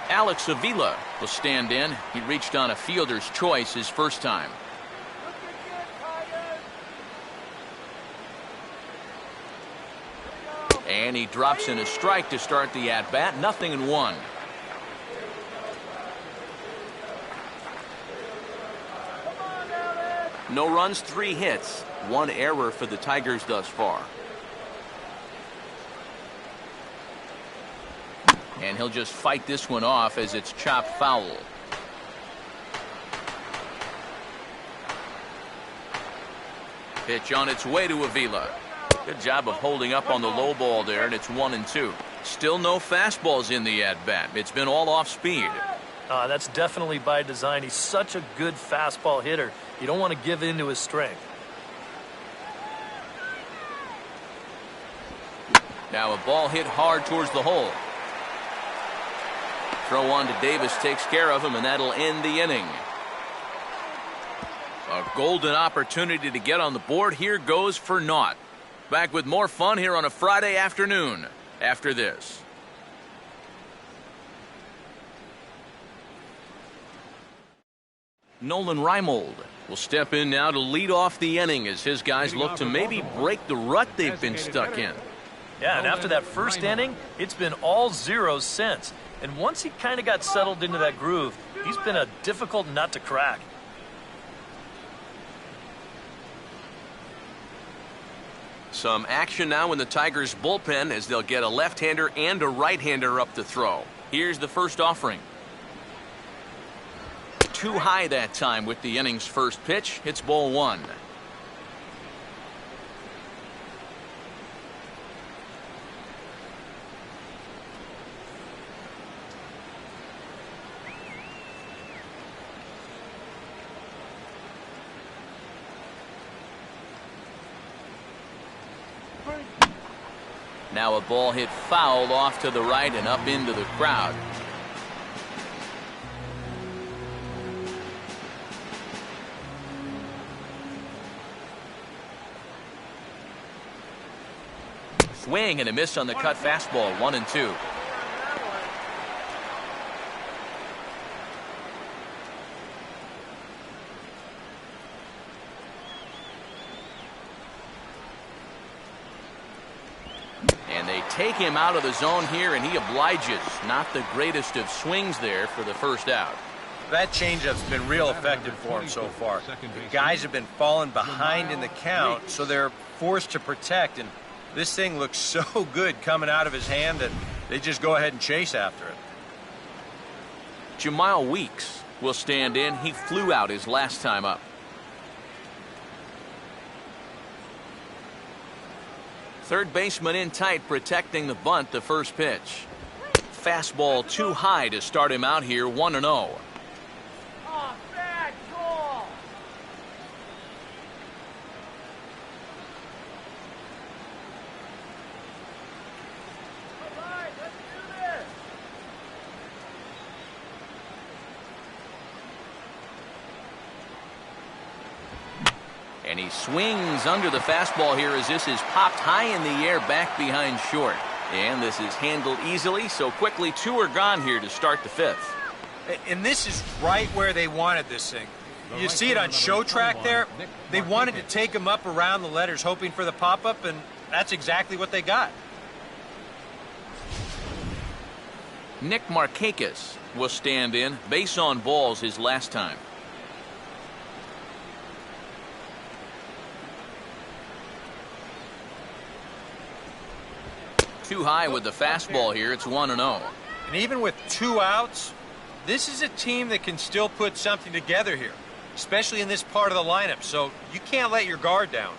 Alex Avila will stand in. He reached on a fielder's choice his first time. And he drops in a strike to start the at-bat. 0-1. No runs, 3 hits. 1 error for the Tigers thus far. And he'll just fight this one off as it's chopped foul. Pitch on its way to Avila. Good job of holding up on the low ball there, and it's 1-2. Still no fastballs in the at-bat. It's been all off speed. That's definitely by design. He's such a good fastball hitter. You don't want to give in to his strength. Now a ball hit hard towards the hole. Throw on to Davis takes care of him, and that'll end the inning. A golden opportunity to get on the board here goes for naught. Back with more fun here on a Friday afternoon after this. Nolan Reimold will step in now to lead off the inning as his guys look to maybe break the rut they've been stuck in. Yeah, and after that first inning, it's been all zeros since. And once he kind of got settled into that groove, he's been a difficult nut to crack. Some action now in the Tigers bullpen as they'll get a left-hander and a right-hander up to throw. Here's the first offering. Too high that time with the inning's first pitch. It's ball one. Now a ball hit foul off to the right and up into the crowd. Swing and a miss on the cut fastball, 1-2. And they take him out of the zone here, and he obliges. Not the greatest of swings there for the first out. That changeup's been real effective for him so far. The guys have been falling behind in the count, so they're forced to protect, and this thing looks so good coming out of his hand that they just go ahead and chase after it. Jamal Weeks will stand in. He flew out his last time up. Third baseman in tight, protecting the bunt, the first pitch. Fastball too high to start him out here, 1-0. Oh, bad call. All right, let's do this. And he swings under the fastball here as this is popped high in the air back behind short. And this is handled easily, so quickly two are gone here to start the fifth. And this is right where they wanted this thing. You see it on show track there? They wanted to take him up around the letters, hoping for the pop-up, and that's exactly what they got. Nick Markakis will stand in. Base on balls his last time. Too high with the fastball here. It's 1-0. And even with 2 outs, this is a team that can still put something together here, especially in this part of the lineup, so you can't let your guard down.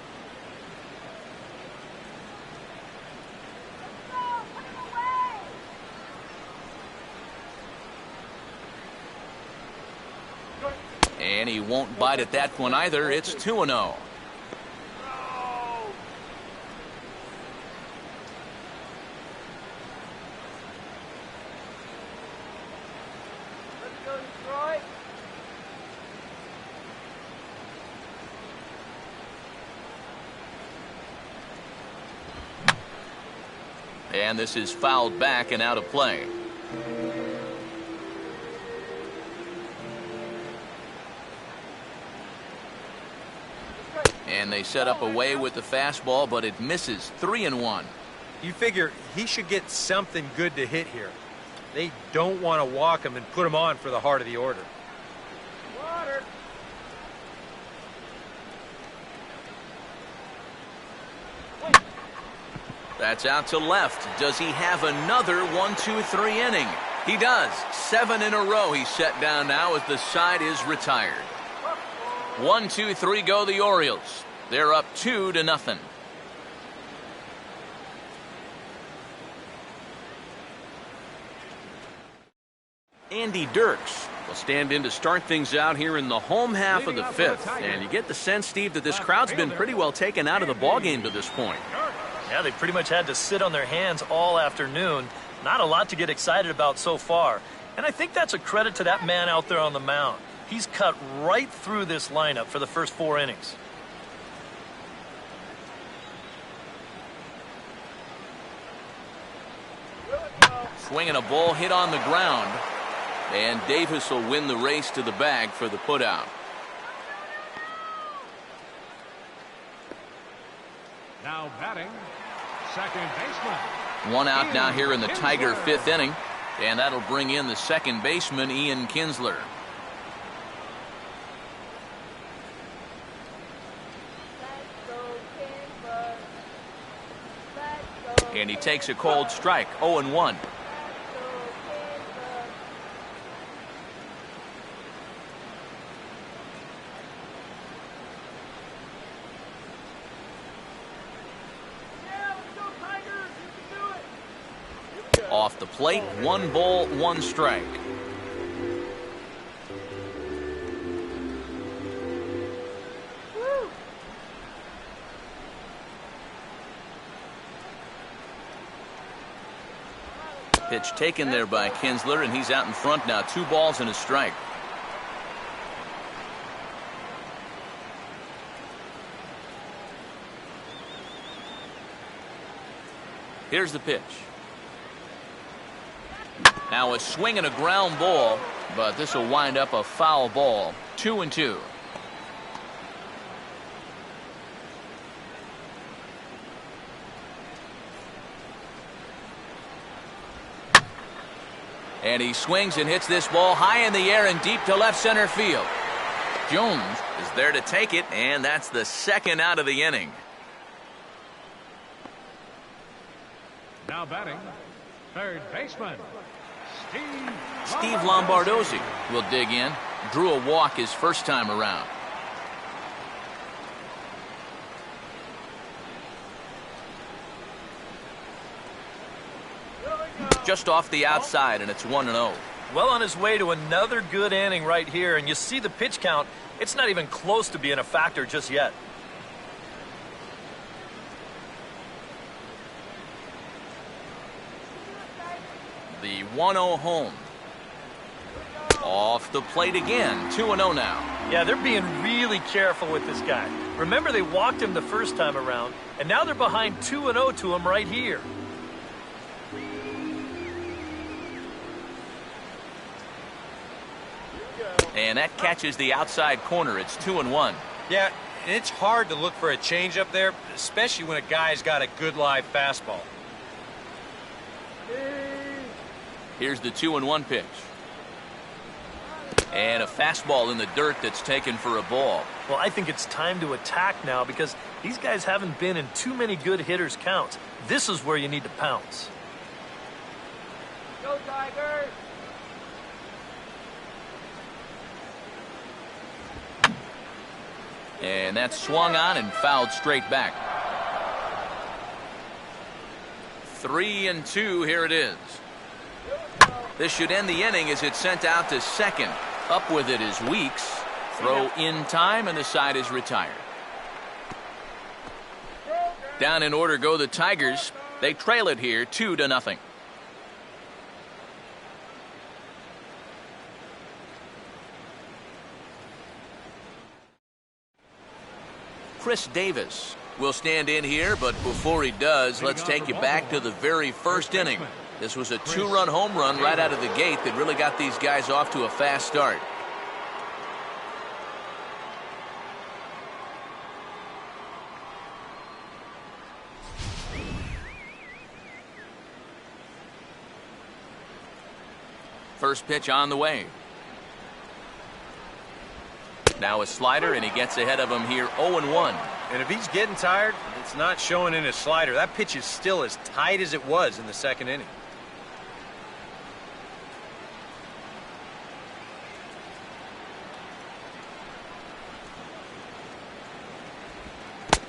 And he won't bite at that one either. It's 2-0. And this is fouled back and out of play. And they set up away with the fastball, but it misses. 3-1. You figure he should get something good to hit here. They don't want to walk him and put him on for the heart of the order. Water. That's out to left. Does he have another 1-2-3 inning? He does. 7 in a row he's set down now as the side is retired. 1-2-3 go the Orioles. They're up 2-0. Andy Dirks will stand in to start things out here in the home half of the fifth. And you get the sense, Steve, that this crowd's been pretty well taken out of the ballgame to this point. Yeah, they pretty much had to sit on their hands all afternoon. Not a lot to get excited about so far. And I think that's a credit to that man out there on the mound. He's cut right through this lineup for the first 4 innings. Swinging a ball hit on the ground. And Davis will win the race to the bag for the putout. Now batting, second baseman. 1 out now here in the Tiger 5th inning. And that'll bring in the second baseman, Ian Kinsler. And he takes a cold strike, 0-1. Off the plate, 1 ball, 1 strike. Pitch taken there by Kinsler, and he's out in front now. 2 balls and a strike. Here's the pitch. Now a swing and a ground ball, but this will wind up a foul ball. 2-2. And he swings and hits this ball high in the air and deep to left center field. Jones is there to take it, and that's the 2nd out of the inning. Now batting, third baseman, Steve Lombardozzi will dig in. Drew a walk his first time around. Just off the outside, and it's 1-0. Well on his way to another good inning right here, and you see the pitch count. It's not even close to being a factor just yet. The 1-0 home. Off the plate again. 2-0 now. Yeah, they're being really careful with this guy. Remember, they walked him the first time around, and now they're behind 2-0 to him right here. And that catches the outside corner. It's 2-1. Yeah, and it's hard to look for a changeup there, especially when a guy's got a good live fastball. Here's the 2-1 pitch. And a fastball in the dirt that's taken for a ball. Well, I think it's time to attack now because these guys haven't been in too many good hitters' counts. This is where you need to pounce. Go Tigers! And that's swung on and fouled straight back. 3-2, here it is. This should end the inning as it's sent out to second. Up with it is Weeks. Throw in time, and the side is retired. Down in order go the Tigers. They trail it here 2-0. Chris Davis will stand in here, but before he does, let's take you back to the very first inning. This was a 2-run home run right out of the gate that really got these guys off to a fast start. First pitch on the way. Now a slider, and he gets ahead of him here 0-1. And if he's getting tired, it's not showing in his slider. That pitch is still as tight as it was in the second inning.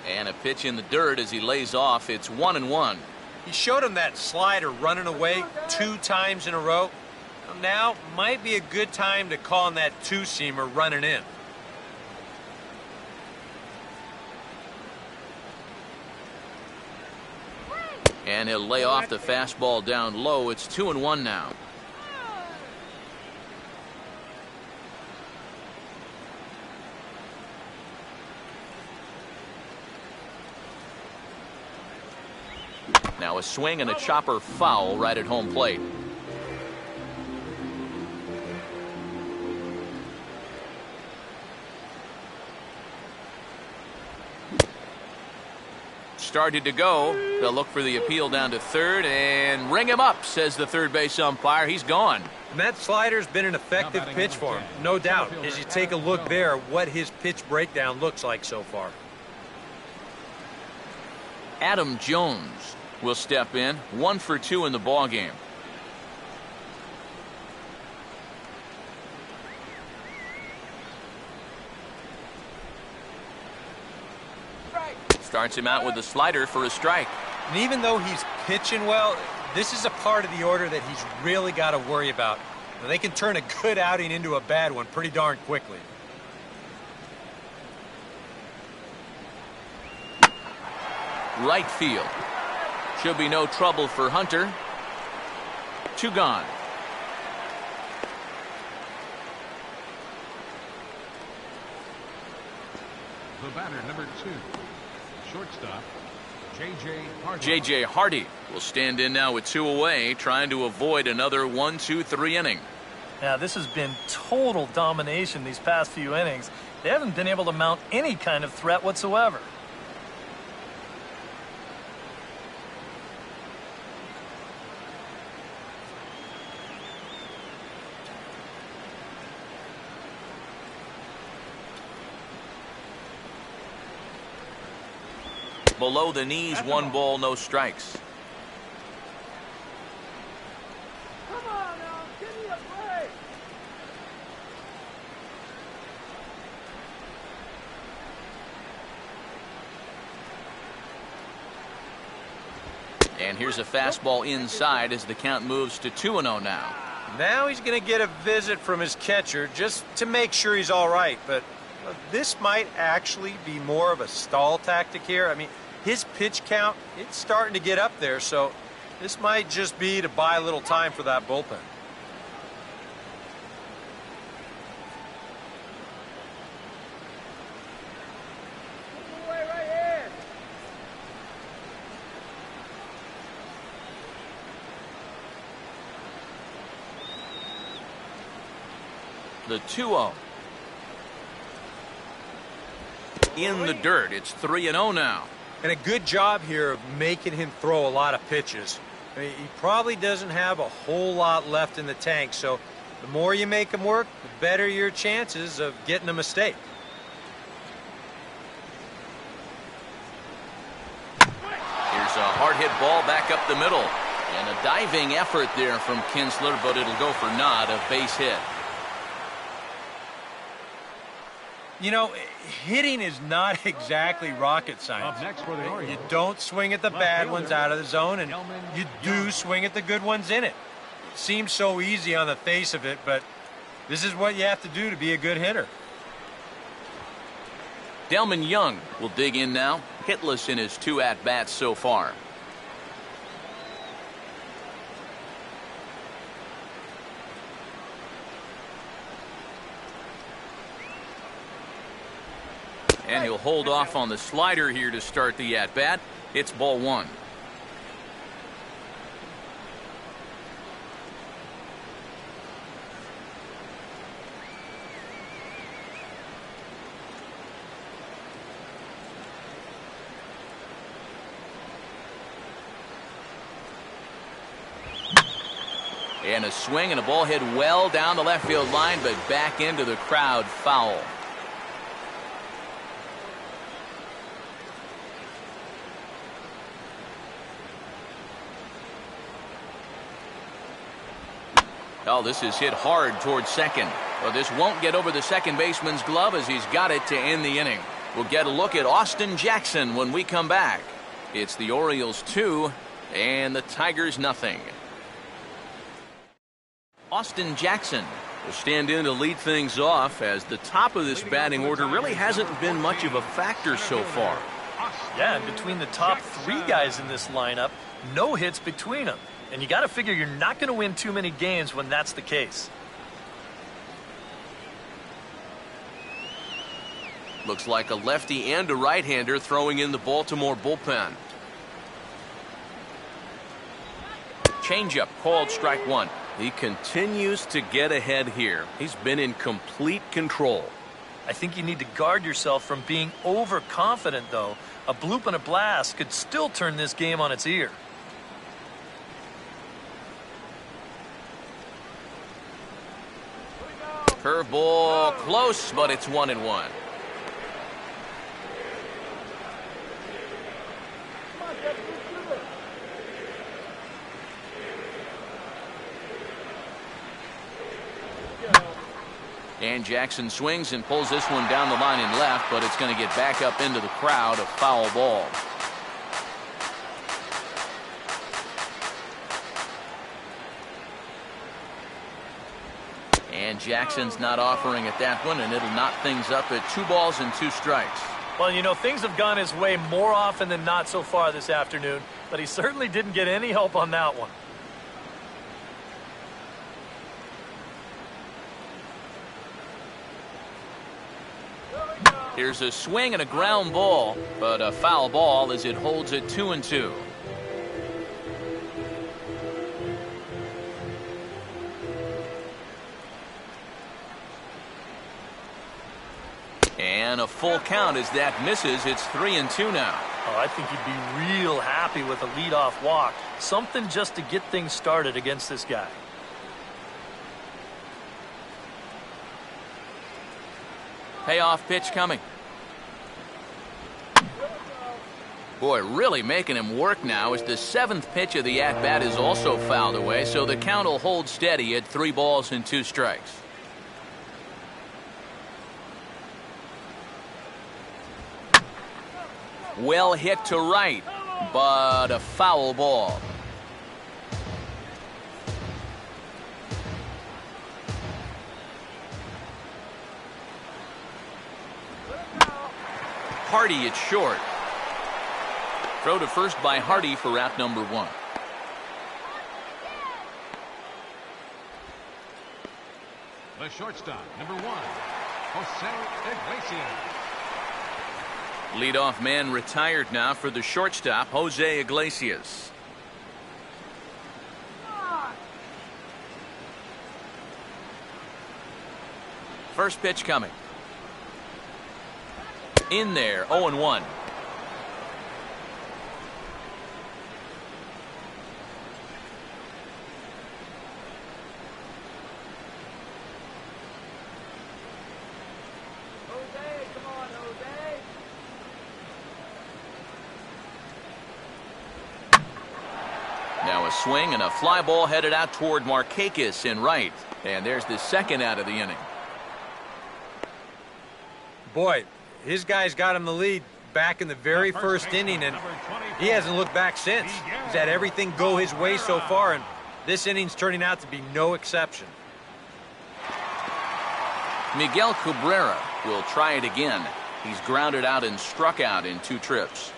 And a pitch in the dirt as he lays off. It's 1-1. He showed him that slider running away 2 times in a row. Now might be a good time to call on that 2-seamer running in. And he'll lay off the fastball down low. It's 2-1 now. Now a swing and a chopper foul right at home plate. Started to go. They'll look for the appeal down to third and ring him up, says the third base umpire. He's gone. And that slider's been an effective pitch for him, no doubt. As you take a look there, what his pitch breakdown looks like so far. Adam Jones will step in, 1 for 2 in the ball game. Starts him out with a slider for a strike. And even though he's pitching well, this is a part of the order that he's really got to worry about. They can turn a good outing into a bad one pretty darn quickly. Right field. Should be no trouble for Hunter. 2 gone. The batter, number 2, shortstop, J.J. Hardy. J.J. Hardy will stand in now with 2 away, trying to avoid another 1-2-3 inning. Now, this has been total domination these past few innings. They haven't been able to mount any kind of threat whatsoever. Below the knees, 1 ball, no strikes. Come on now, give me a break. And here's a fastball inside as the count moves to 2-0 now. Now he's going to get a visit from his catcher just to make sure he's all right. But this might actually be more of a stall tactic here. I mean, his pitch count, it's starting to get up there, so this might just be to buy a little time for that bullpen. Move away right here. The 2-0. In the dirt. It's 3-0 now. And a good job here of making him throw a lot of pitches. I mean, he probably doesn't have a whole lot left in the tank, so the more you make him work, the better your chances of getting a mistake. Here's a hard hit ball back up the middle. And a diving effort there from Kinsler, but it'll go for naught, a base hit. You know, hitting is not exactly rocket science. Up next for the Orioles. You don't swing at the bad ones out of the zone, and you do swing at the good ones in it. It seems so easy on the face of it, but this is what you have to do to be a good hitter. Delman Young will dig in now, hitless in his 2 at-bats so far. And he'll hold off on the slider here to start the at-bat. It's ball 1. And a swing and a ball hit well down the left field line, but back into the crowd, foul. Oh, this is hit hard towards second. Well, this won't get over the second baseman's glove as he's got it to end the inning. We'll get a look at Austin Jackson when we come back. It's the Orioles 2 and the Tigers nothing. Austin Jackson will stand in to lead things off as the top of this batting order really hasn't been much of a factor so far. Yeah, and between the top 3 guys in this lineup, no hits between them. And you got to figure you're not going to win too many games when that's the case. Looks like a lefty and a right-hander throwing in the Baltimore bullpen. Changeup called strike 1. He continues to get ahead here. He's been in complete control. I think you need to guard yourself from being overconfident, though. A bloop and a blast could still turn this game on its ear. Curveball close, but it's 1-1. Come on, Jeff, let's do this. And Jackson swings and pulls this one down the line and left, but it's going to get back up into the crowd. A foul ball. And Jackson's not offering at that one, and it'll knot things up at 2 balls and 2 strikes. Well, you know, things have gone his way more often than not so far this afternoon, but he certainly didn't get any help on that one. Here's a swing and a ground ball, but a foul ball as it holds it 2-2. And a full count as that misses. It's 3-2 now. Oh, I think he'd be real happy with a leadoff walk. Something just to get things started against this guy. Payoff pitch coming. Boy, really making him work now as the 7th pitch of the at-bat is also fouled away, so the count will hold steady at 3 balls and 2 strikes. Well hit to right, but a foul ball. Hardy at short. Throw to first by Hardy for out number 1. The shortstop, number 1, Jose Iglesias. Leadoff man retired now for the shortstop, Jose Iglesias. First pitch coming. In there, 0-1. Now a swing and a fly ball headed out toward Markakis in right. And there's the 2nd out of the inning. Boy, his guys got him the lead back in the very first inning, and he hasn't looked back since. He's had everything go his way so far, and this inning's turning out to be no exception. Miguel Cabrera will try it again. He's grounded out and struck out in 2 trips.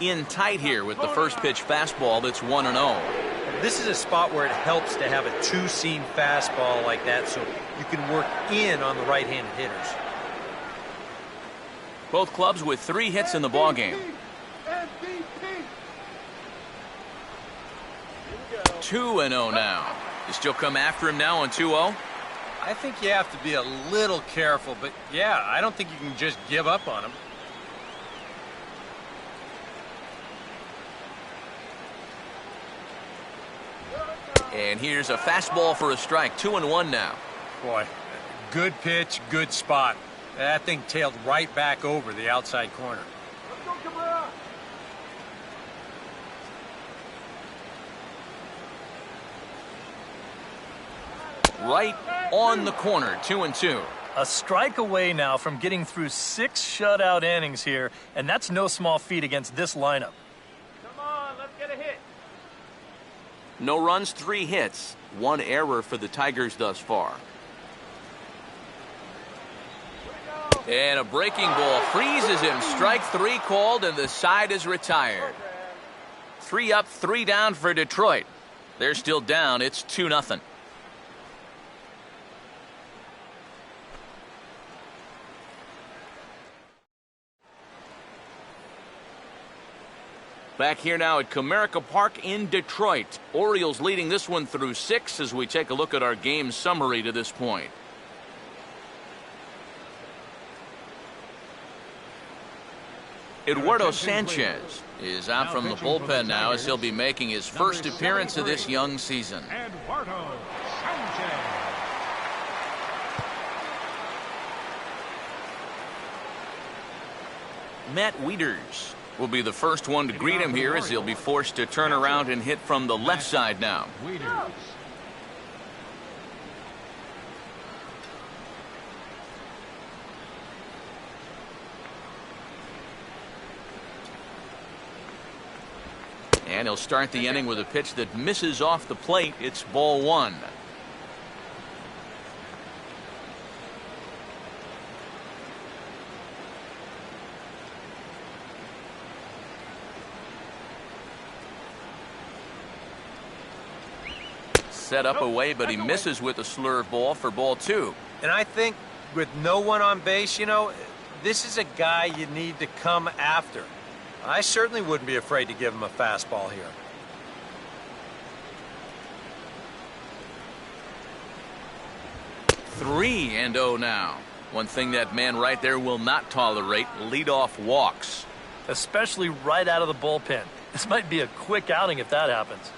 In tight here with the first pitch fastball that's 1-0. This is a spot where it helps to have a 2-seam fastball like that so you can work in on the right-handed hitters. Both clubs with 3 hits in the ballgame. 2-0 now. You still come after him now on 2-0? I think you have to be a little careful, but yeah, I don't think you can just give up on him. And here's a fastball for a strike. 2-1 now. Boy, good pitch, good spot. That thing tailed right back over the outside corner. Right on the corner. 2-2. A strike away now from getting through 6 shutout innings here, and that's no small feat against this lineup. Come on, let's get a hit. No runs, 3 hits. 1 error for the Tigers thus far. And a breaking ball freezes him. Strike 3 called, and the side is retired. 3 up, 3 down for Detroit. They're still down. It's 2-0. Back here now at Comerica Park in Detroit. Orioles leading this one through 6 as we take a look at our game summary to this point. Eduardo Sanchez is out from the bullpen now as he'll be making his first appearance of this young season. Eduardo Sanchez. Matt Wieters will be the first one to greet him here as he'll be forced to turn around and hit from the left side now. Leaders. And he'll start the inning with a pitch that misses off the plate. It's ball one. Set up away, but he misses with a slurve ball for ball two. And I think with no one on base, you know, this is a guy you need to come after. I certainly wouldn't be afraid to give him a fastball here. Three and oh now. One thing that man right there will not tolerate, leadoff walks. Especially right out of the bullpen. This might be a quick outing if that happens.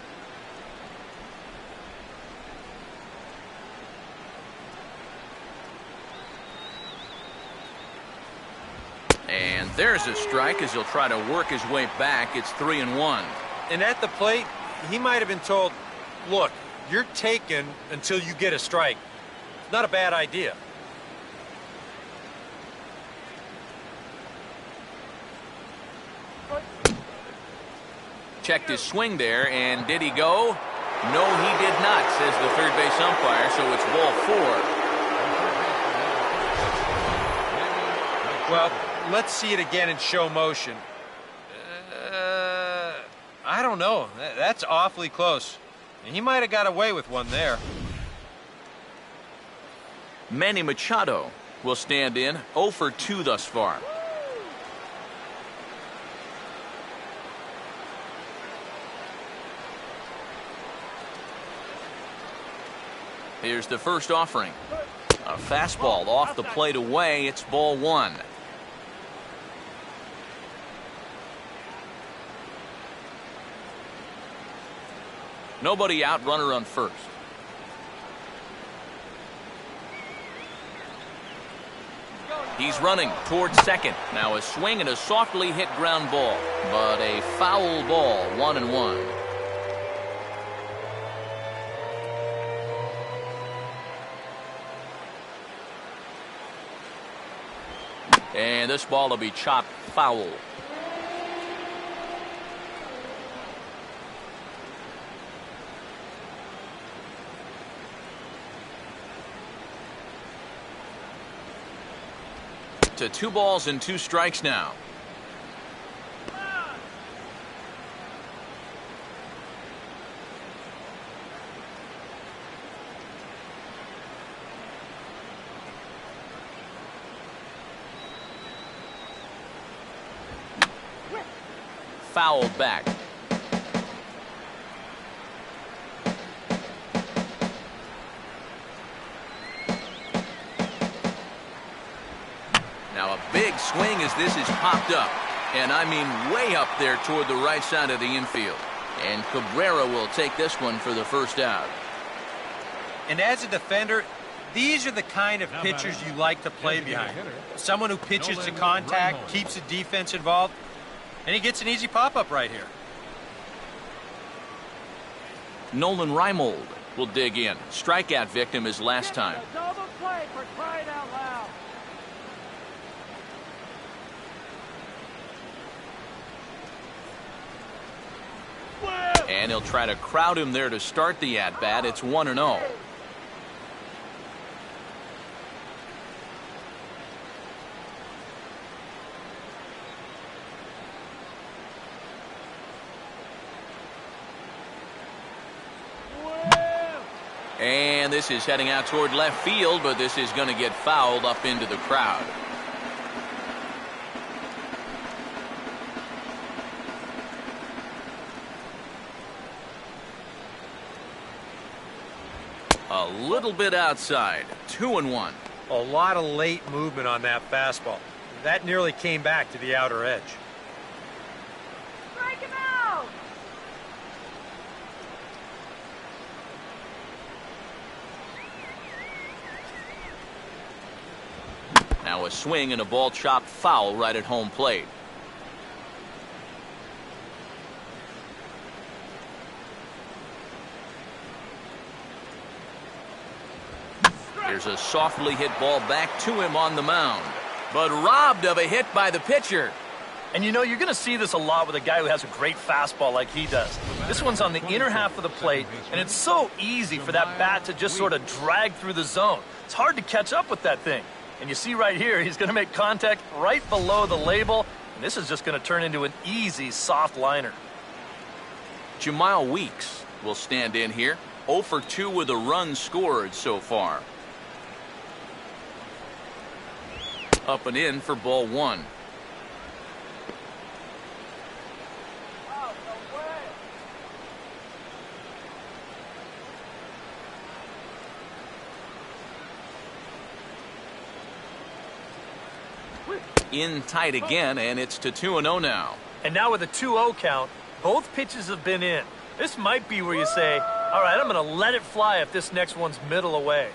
And there's a strike as he'll try to work his way back. It's 3-1. And at the plate, he might have been told, look, you're taken until you get a strike. Not a bad idea. Checked his swing there, and did he go? No, he did not, says the third base umpire, so it's ball four. Well, let's see it again in show motion. I don't know. That's awfully close. And he might have got away with one there. Manny Machado will stand in, 0 for 2 thus far. Here's the first offering. A fastball off the plate away. It's ball one. Nobody out, runner on first. He's running towards second. Now a swing and a softly hit ground ball, but a foul ball, 1-1. And this ball will be chopped foul. To 2 balls and 2 strikes now. Fouled back. Now a big swing as this is popped up. And I mean way up there toward the right side of the infield. And Cabrera will take this one for the first out. And as a defender, these are the kind of pitchers you like to play behind. Someone who pitches to contact, keeps the defense involved, and he gets an easy pop-up right here. Nolan Reimold will dig in. Strikeout victim as last time. Double play for crying out loud. And he'll try to crowd him there to start the at-bat. It's 1-0. And this is heading out toward left field, but this is going to get fouled up into the crowd. A little bit outside. 2-1. A lot of late movement on that fastball. That nearly came back to the outer edge. Strike him out. Now a swing and a ball chopped foul right at home plate. There's a softly hit ball back to him on the mound, but robbed of a hit by the pitcher. And you know, you're going to see this a lot with a guy who has a great fastball like he does. This one's on the inner half of the plate, and it's so easy for that bat to just sort of drag through the zone. It's hard to catch up with that thing. And you see right here, he's going to make contact right below the label, and this is just going to turn into an easy, soft liner. Jamal Weeks will stand in here, 0 for 2 with a run scored so far. Up and in for ball 1. In tight again, and it's to 2-0 now. And now with a 2-0 count, both pitches have been in. This might be where you say, all right, I'm going to let it fly if this next one's middle away.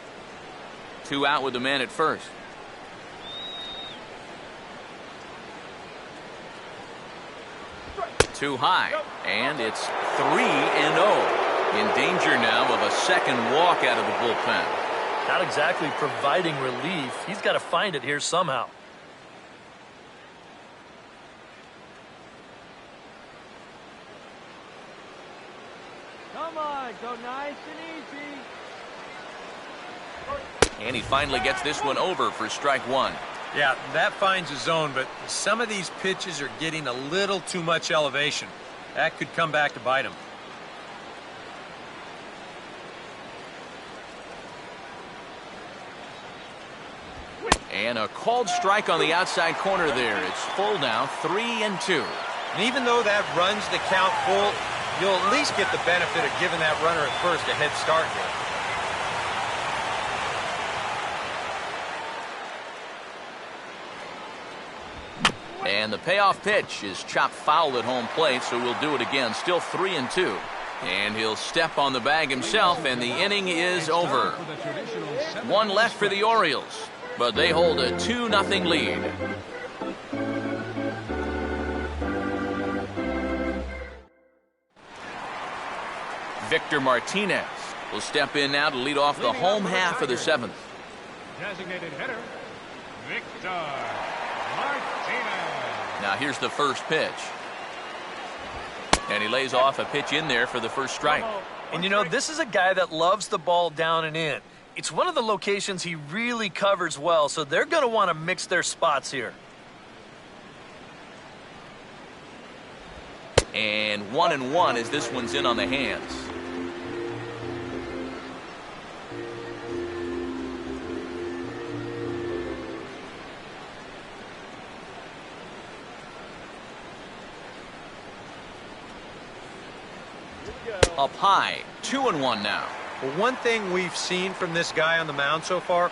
2 out with the man at first. Too high, and it's 3-0. In danger now of a second walk out of the bullpen. Not exactly providing relief. He's got to find it here somehow. Come on, go nice and easy. And he finally gets this one over for strike 1. Yeah, that finds a zone, but some of these pitches are getting a little too much elevation. That could come back to bite him. And a called strike on the outside corner there. It's full now, 3-2. And even though that runs the count full, you'll at least get the benefit of giving that runner at first a head start here. And the payoff pitch is chopped foul at home plate, so we'll do it again. Still 3-2. And he'll step on the bag himself, and the inning is over. 1 left for the Orioles, but they hold a 2-0 lead. Victor Martinez will step in now to lead off the home half of the 7th. Designated hitter, Victor Martinez. Now here's the first pitch. And he lays off a pitch in there for the first strike. And you know, this is a guy that loves the ball down and in. It's one of the locations he really covers well, so they're going to want to mix their spots here. And 1-1 as this one's in on the hands. Up high, 2-1 now. Well, one thing we've seen from this guy on the mound so far,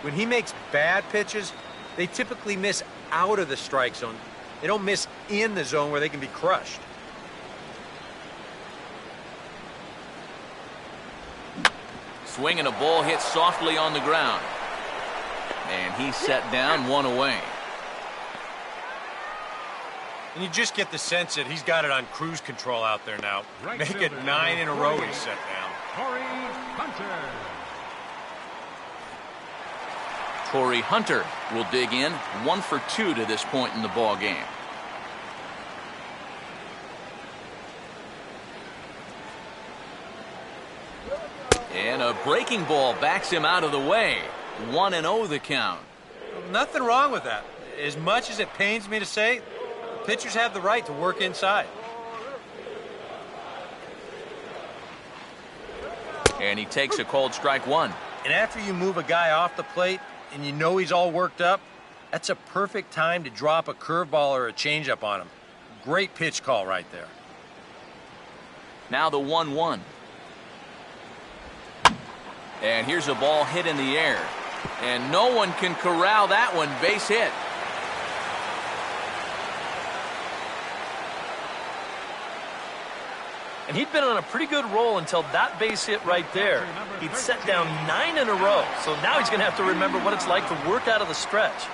when he makes bad pitches, they typically miss out of the strike zone. They don't miss in the zone where they can be crushed. Swinging a ball hit softly on the ground. And he's set down, 1 away. And you just get the sense that he's got it on cruise control out there now. Make it 9 in a row he's set down. Torrey Hunter. Torrey Hunter will dig in, 1 for 2 to this point in the ball game. And a breaking ball backs him out of the way. 1-0 the count. Nothing wrong with that. As much as it pains me to say, pitchers have the right to work inside. And he takes a called strike 1. And after you move a guy off the plate and you know he's all worked up, that's a perfect time to drop a curveball or a changeup on him. Great pitch call right there. Now the 1-1. And here's a ball hit in the air. And no one can corral that one. Base hit. And he'd been on a pretty good roll until that base hit right there. He'd set down 9 in a row, so now he's going to have to remember what it's like to work out of the stretch.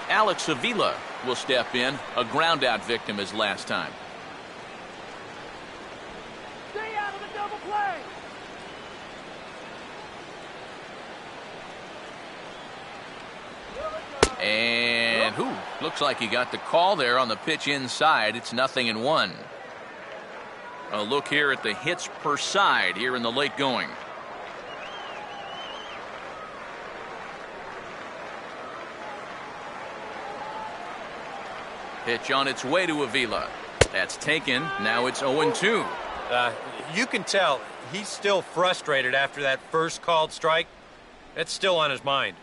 Alex Avila will step in, a ground-out victim as last time. Stay out of the double play. Looks like he got the call there on the pitch inside. It's 0-1. A look here at the hits per side here in the late going. Pitch on its way to Avila. That's taken. Now it's 0-2. You can tell he's still frustrated after that first called strike. That's still on his mind.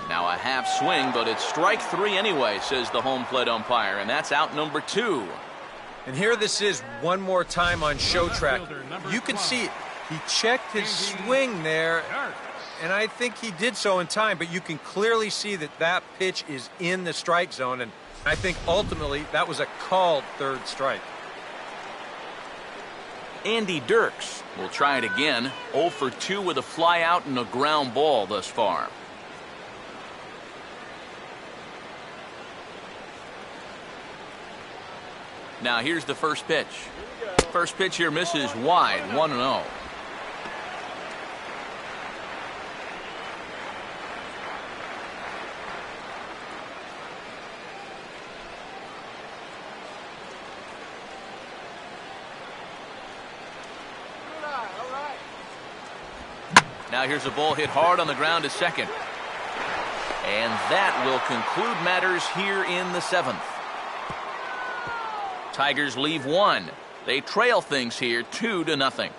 Now a half swing, but it's strike 3 anyway, says the home plate umpire, and that's out number 2. And here this is one more time on show track. You can see it. He checked his swing there, and I think he did so in time, but you can clearly see that that pitch is in the strike zone, and I think ultimately that was a called third strike. Andy Dirks will try it again. 0 for 2 with a fly out and a ground ball thus far. Now here's the first pitch. First pitch here misses wide, 1-0. Now here's a ball hit hard on the ground to second. And that will conclude matters here in the 7th. Tigers leave 1. They trail things here 2-0.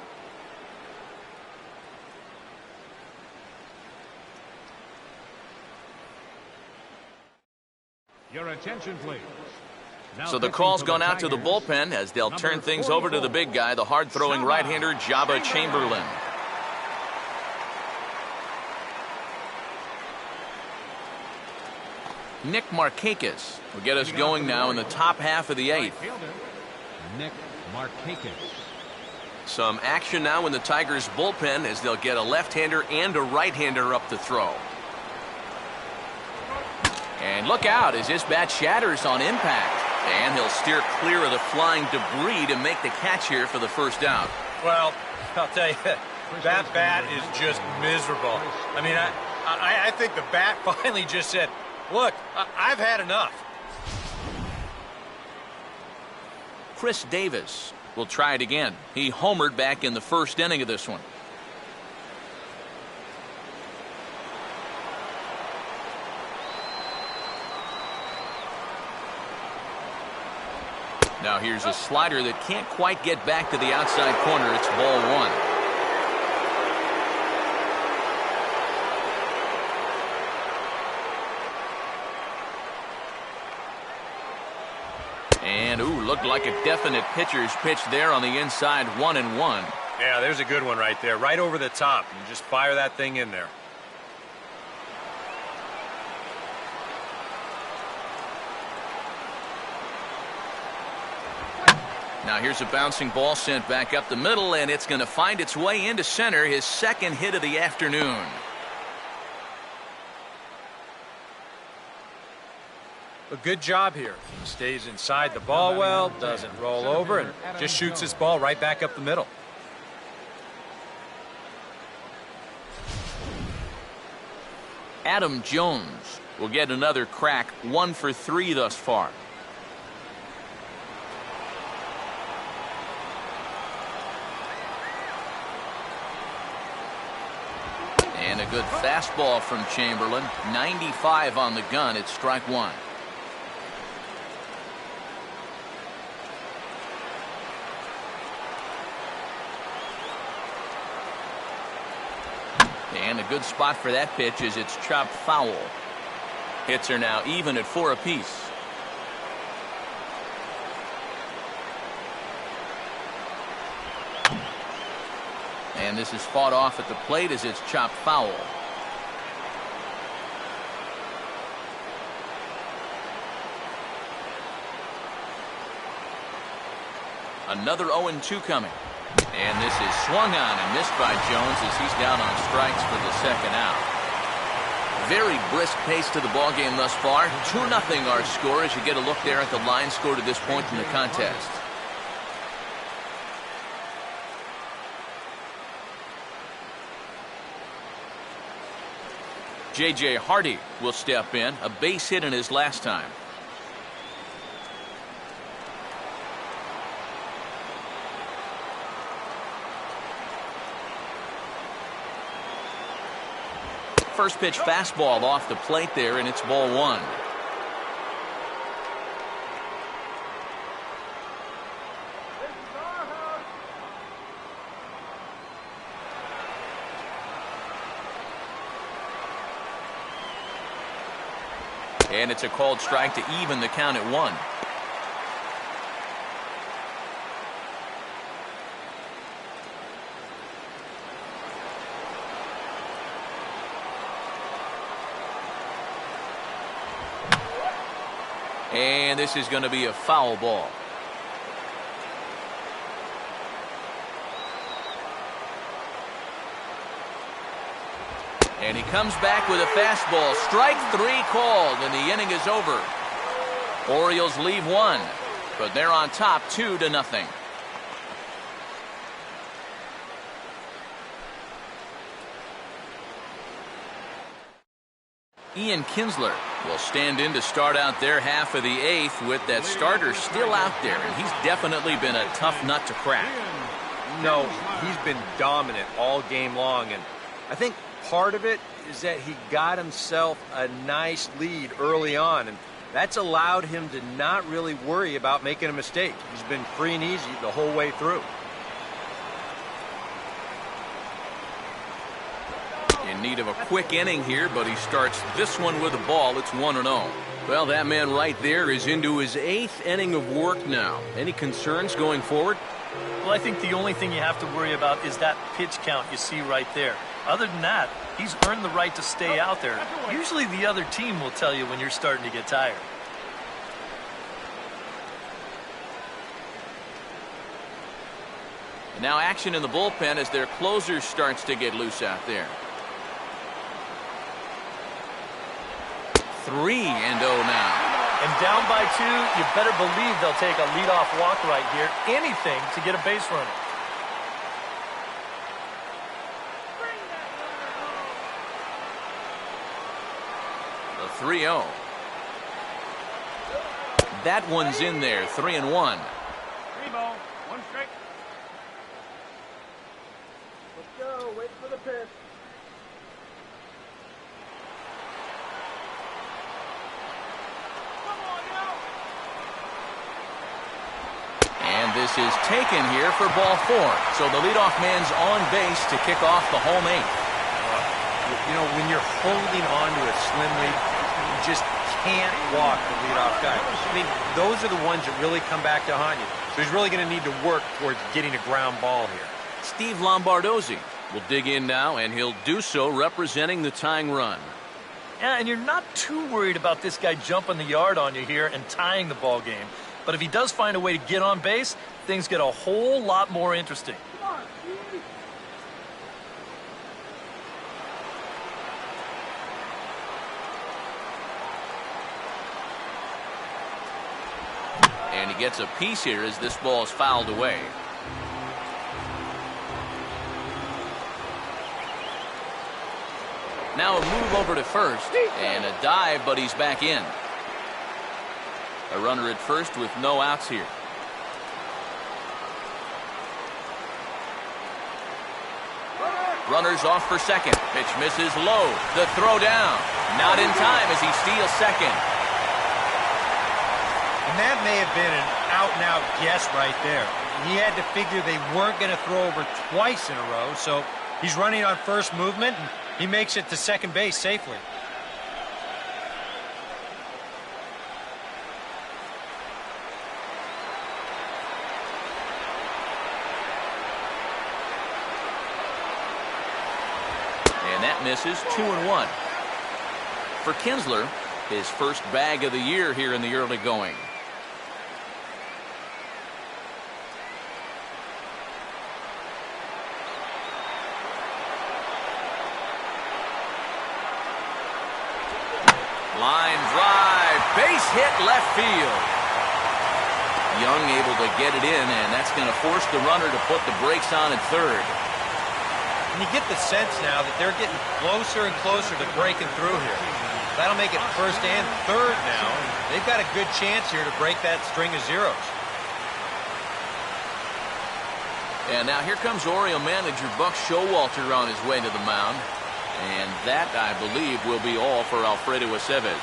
Your attention, please. Now So the pitching call's for gone the out to the Tigers, bullpen as they'll turn number things over to the 44, big guy, the hard-throwing right-hander Jabba Chamberlain. Nick Markakis will get us going now in the top half of the 8th. Nick Markakis. Some action now in the Tigers bullpen as they'll get a left-hander and a right-hander up to throw. And look out as this bat shatters on impact. And he'll steer clear of the flying debris to make the catch here for the first out. Well, I'll tell you, that bat is just miserable. I mean, I think the bat finally just said, look, I've had enough. Chris Davis will try it again. He homered back in the first inning of this one. Now here's a slider that can't quite get back to the outside corner. It's ball 1. And, looked like a definite pitcher's pitch there on the inside, 1-1. Yeah, there's a good one right there, right over the top. You just fire that thing in there. Now here's a bouncing ball sent back up the middle, and it's going to find its way into center, his second hit of the afternoon. A good job here. He stays inside the ball well, doesn't roll over, and just shoots this ball right back up the middle. Adam Jones will get another crack, 1 for 3 thus far. And a good fastball from Chamberlain. 95 on the gun. It's strike 1. And a good spot for that pitch as it's chopped foul. Hits are now even at 4 apiece. And this is fought off at the plate as it's chopped foul. Another 0-2 coming. And this is swung on and missed by Jones as he's down on strikes for the second out. Very brisk pace to the ballgame thus far. 2-0 our score as you get a look there at the line score to this point in the contest. J.J. Hardy will step in, a base hit in his last time. First pitch fastball off the plate there, and it's ball one. And it's a called strike to even the count at 1. And this is going to be a foul ball. And he comes back with a fastball. Strike 3 called, and the inning is over. Orioles leave 1, but they're on top 2-0. Ian Kinsler will stand in to start out their half of the 8th with that starter still out there, and he's definitely been a tough nut to crack. No, he's been dominant all game long, and I think part of it is that he got himself a nice lead early on, and that's allowed him to not really worry about making a mistake. He's been free and easy the whole way through. In need of a quick inning here, but he starts this one with a ball. It's 1-0. Well, that man right there is into his 8th inning of work now. Any concerns going forward? Well, I think the only thing you have to worry about is that pitch count you see right there. Other than that, he's earned the right to stay out there. Usually the other team will tell you when you're starting to get tired. Now action in the bullpen as their closer starts to get loose out there. 3-0 now. And down by 2, you better believe they'll take a leadoff walk right here. Anything to get a base runner. The 3-0. That one's in there, 3-1. 3 ball, 1 strike. Let's go, wait for the pitch. And this is taken here for ball 4. So the leadoff man's on base to kick off the home 8th. You know, when you're holding on to a slim lead, you just can't walk the leadoff guy. I mean, those are the ones that really come back to haunt you. So he's really going to need to work towards getting a ground ball here. Steve Lombardozzi will dig in now, and he'll do so representing the tying run. Yeah, and you're not too worried about this guy jumping the yard on you here and tying the ball game. But if he does find a way to get on base, things get a whole lot more interesting. Come on, Steve. And he gets a piece here as this ball is fouled away. Now a move over to first, and a dive, but he's back in. A runner at first with no outs here. Runners off for second. Pitch misses low. The throw down. Not in time as he steals second. And that may have been an out-and-out guess right there. He had to figure they weren't going to throw over twice in a row, so he's running on first movement, and he makes it to second base safely. And that misses 2-1. For Kinsler, his first bag of the year here in the early going. Line drive, base hit left field. Young able to get it in, and that's going to force the runner to put the brakes on at third. And you get the sense now that they're getting closer and closer to breaking through here. That'll make it first and third now. They've got a good chance here to break that string of zeros. And now here comes Oriole manager Buck Showalter on his way to the mound. And that, I believe, will be all for Alfredo Aceves.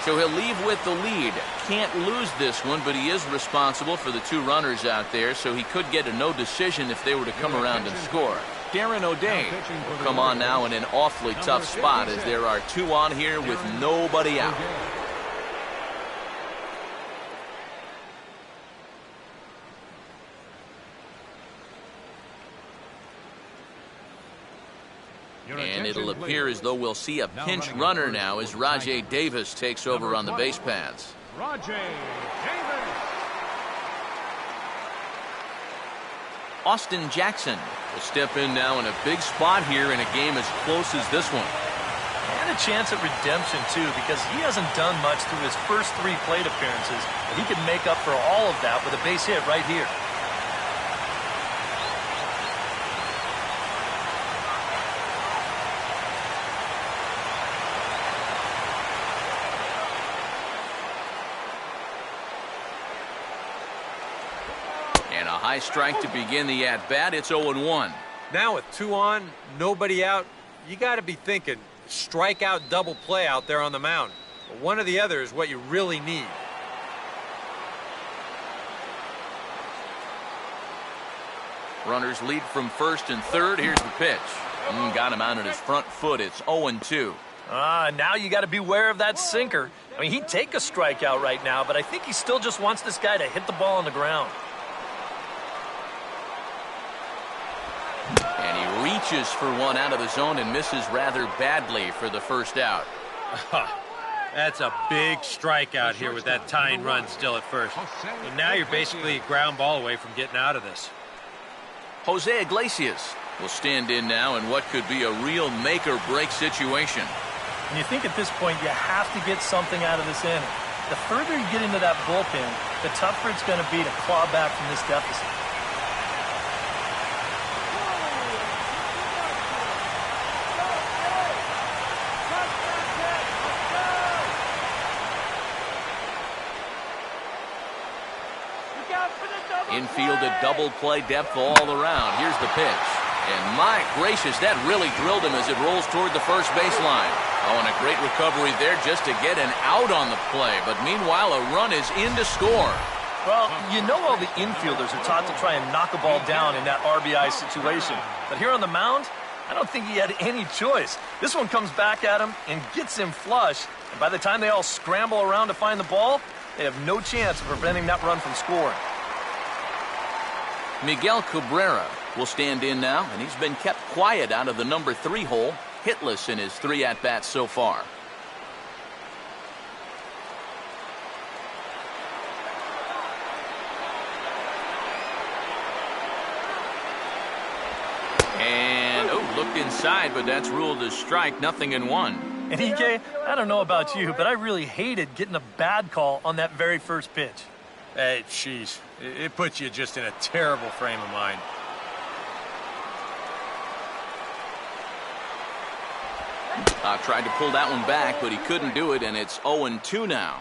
So he'll leave with the lead. Can't lose this one, but he is responsible for the 2 runners out there, so he could get a no decision if they were to come around and score. Darren O'Day will come on now in an awfully tough spot as there are 2 on here with nobody out. And it'll appear as though we'll see a pinch runner now as Rajay Davis takes over on the base paths. Rajay Davis. Austin Jackson will step in now in a big spot here in a game as close as this one. And a chance at redemption, too, because he hasn't done much through his first 3 plate appearances. But he can make up for all of that with a base hit right here. And a high strike to begin the at-bat. It's 0-1. Now with 2 on, nobody out, you got to be thinking strikeout double play out there on the mound. But one or the other is what you really need. Runners lead from first and third. Here's the pitch. Got him out on his front foot. It's 0-2. Now you got to beware of that sinker. I mean, he'd take a strikeout right now, but I think he still just wants this guy to hit the ball on the ground. And he reaches for one out of the zone and misses rather badly for the first out. That's a big strikeout here with that tying run still at first. And now you're basically a ground ball away from getting out of this. Jose Iglesias will stand in now in what could be a real make-or-break situation. And you think at this point you have to get something out of this inning. The further you get into that bullpen, the tougher it's going to be to claw back from this deficit. Infield a double play depth all around. Here's the pitch. And my gracious, that really drilled him as it rolls toward the first baseline. Oh, and a great recovery there just to get an out on the play. But meanwhile, a run is in to score. Well, you know all the infielders are taught to try and knock a ball down in that RBI situation. But here on the mound, I don't think he had any choice. This one comes back at him and gets him flush. And by the time they all scramble around to find the ball, they have no chance of preventing that run from scoring. Miguel Cabrera will stand in now, and he's been kept quiet out of the number 3 hole, hitless in his 3 at-bats so far. And, looked inside, but that's ruled a strike, 0-1. And EK, I don't know about you, but I really hated getting a bad call on that very first pitch. Hey, jeez. It puts you just in a terrible frame of mind. Tried to pull that one back, but he couldn't do it, and it's 0-2 now.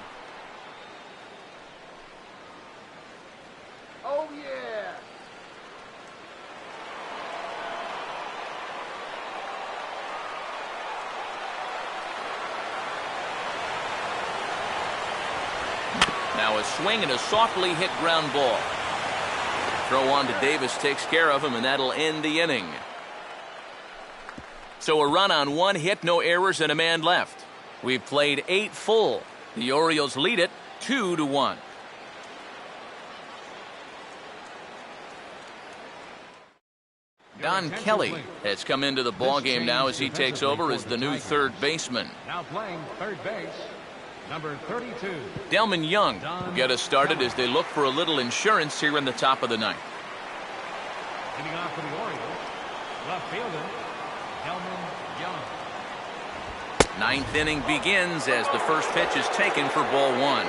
Oh, yeah. Now a swing and a softly hit ground ball. Throw on to Davis takes care of him, and that'll end the inning. So a run on 1 hit, no errors, and a man left. We've played 8 full. The Orioles lead it 2-1. Don Kelly has come into the ballgame now as he takes over as the new third baseman. Now playing third base, number 32. Delman Young will get us started as they look for a little insurance here in the top of the 9th. Hitting off for the Orioles, left fielder, Delman Young. 9th inning begins as the first pitch is taken for ball 1.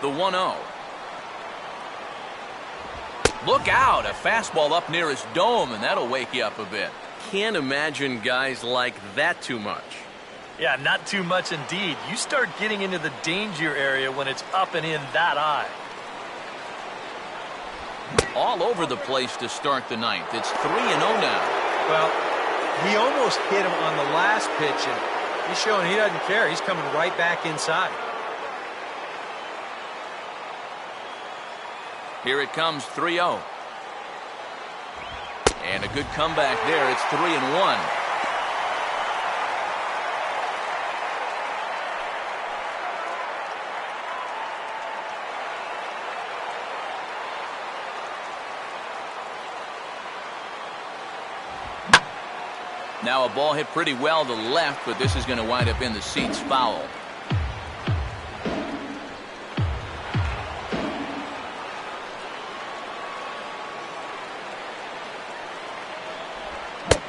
The 1-0. Look out, a fastball up near his dome, and that'll wake you up a bit. Can't imagine guys like that too much. Yeah, not too much indeed. You start getting into the danger area when it's up and in that high. All over the place to start the ninth. It's 3-0 now. Well, he almost hit him on the last pitch, and he's showing he doesn't care. He's coming right back inside. Here it comes, 3-0. And a good comeback there. It's 3-1. Now a ball hit pretty well to left, but this is going to wind up in the seats foul.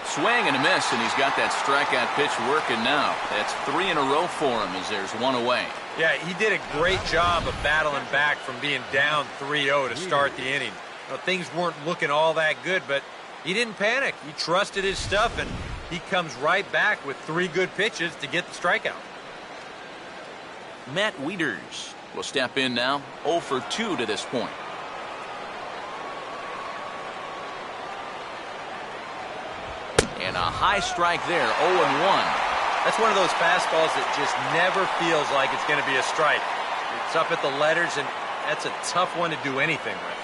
Swing and a miss, and he's got that strikeout pitch working now. That's 3 in a row for him as there's one away. Yeah, he did a great job of battling back from being down 3-0 to start the inning. Things weren't looking all that good, but he didn't panic. He trusted his stuff, and he comes right back with 3 good pitches to get the strikeout. Matt Wieters will step in now, 0 for 2 to this point. And a high strike there, 0-1. That's one of those fastballs that just never feels like it's going to be a strike. It's up at the letters, and that's a tough one to do anything with.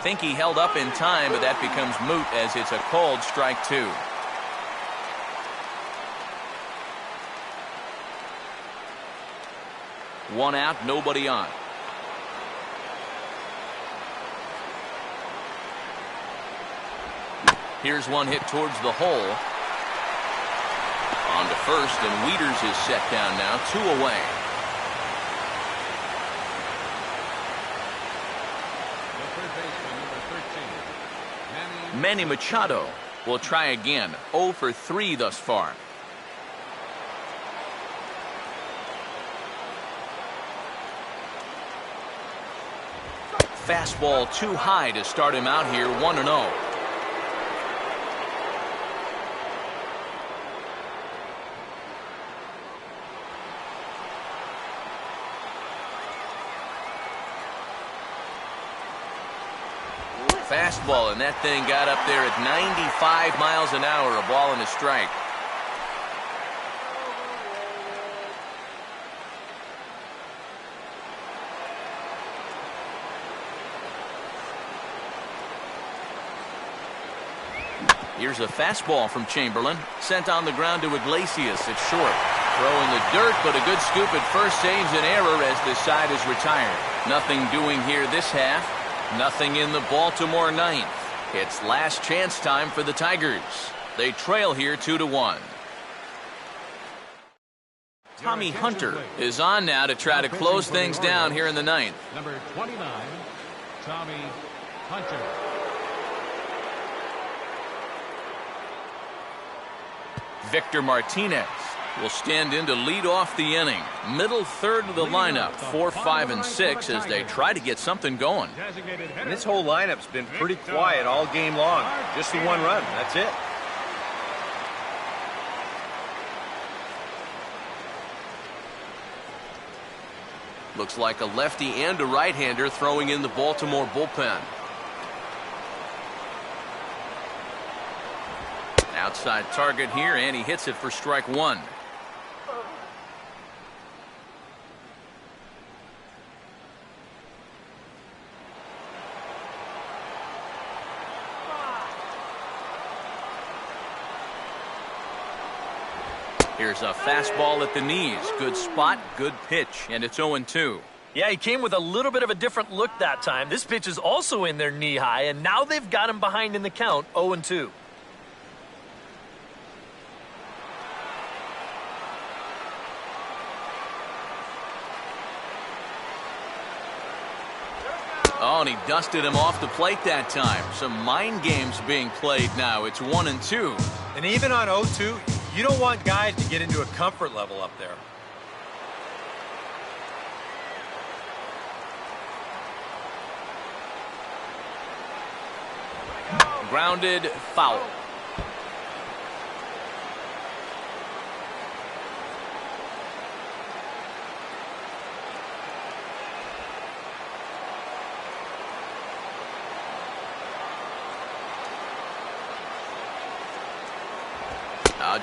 Think he held up in time, but that becomes moot as it's a called strike 2. One out, nobody on. Here's one hit towards the hole. On to first, and Wieters is set down now, 2 away. Manny Machado will try again, 0 for 3 thus far. Fastball too high to start him out here, 1-0. Fastball, and that thing got up there at 95 miles an hour, a ball and a strike. Here's a fastball from Chamberlain, sent on the ground to Iglesias at short. Throw in the dirt, but a good scoop at first saves an error as the side is retired. Nothing doing here this half. Nothing in the Baltimore ninth. It's last chance time for the Tigers. They trail here 2-1. Tommy Hunter is on now to try to close things down here in the ninth. Number 29, Tommy Hunter. Victor Martinez will stand in to lead off the inning. Middle third of the lineup, 4, 5, and 6 as they try to get something going. And this whole lineup's been pretty quiet all game long. Just the 1 run, that's it. Looks like a lefty and a right-hander throwing in the Baltimore bullpen. Outside target here, and he hits it for strike 1. Here's a fastball at the knees. Good spot, good pitch, and it's 0-2. Yeah, he came with a little bit of a different look that time. This pitch is also in their knee high, and now they've got him behind in the count, 0-2. Oh, and he dusted him off the plate that time. Some mind games being played now. It's 1-2. And even on 0-2, you don't want guys to get into a comfort level up there. Grounded foul.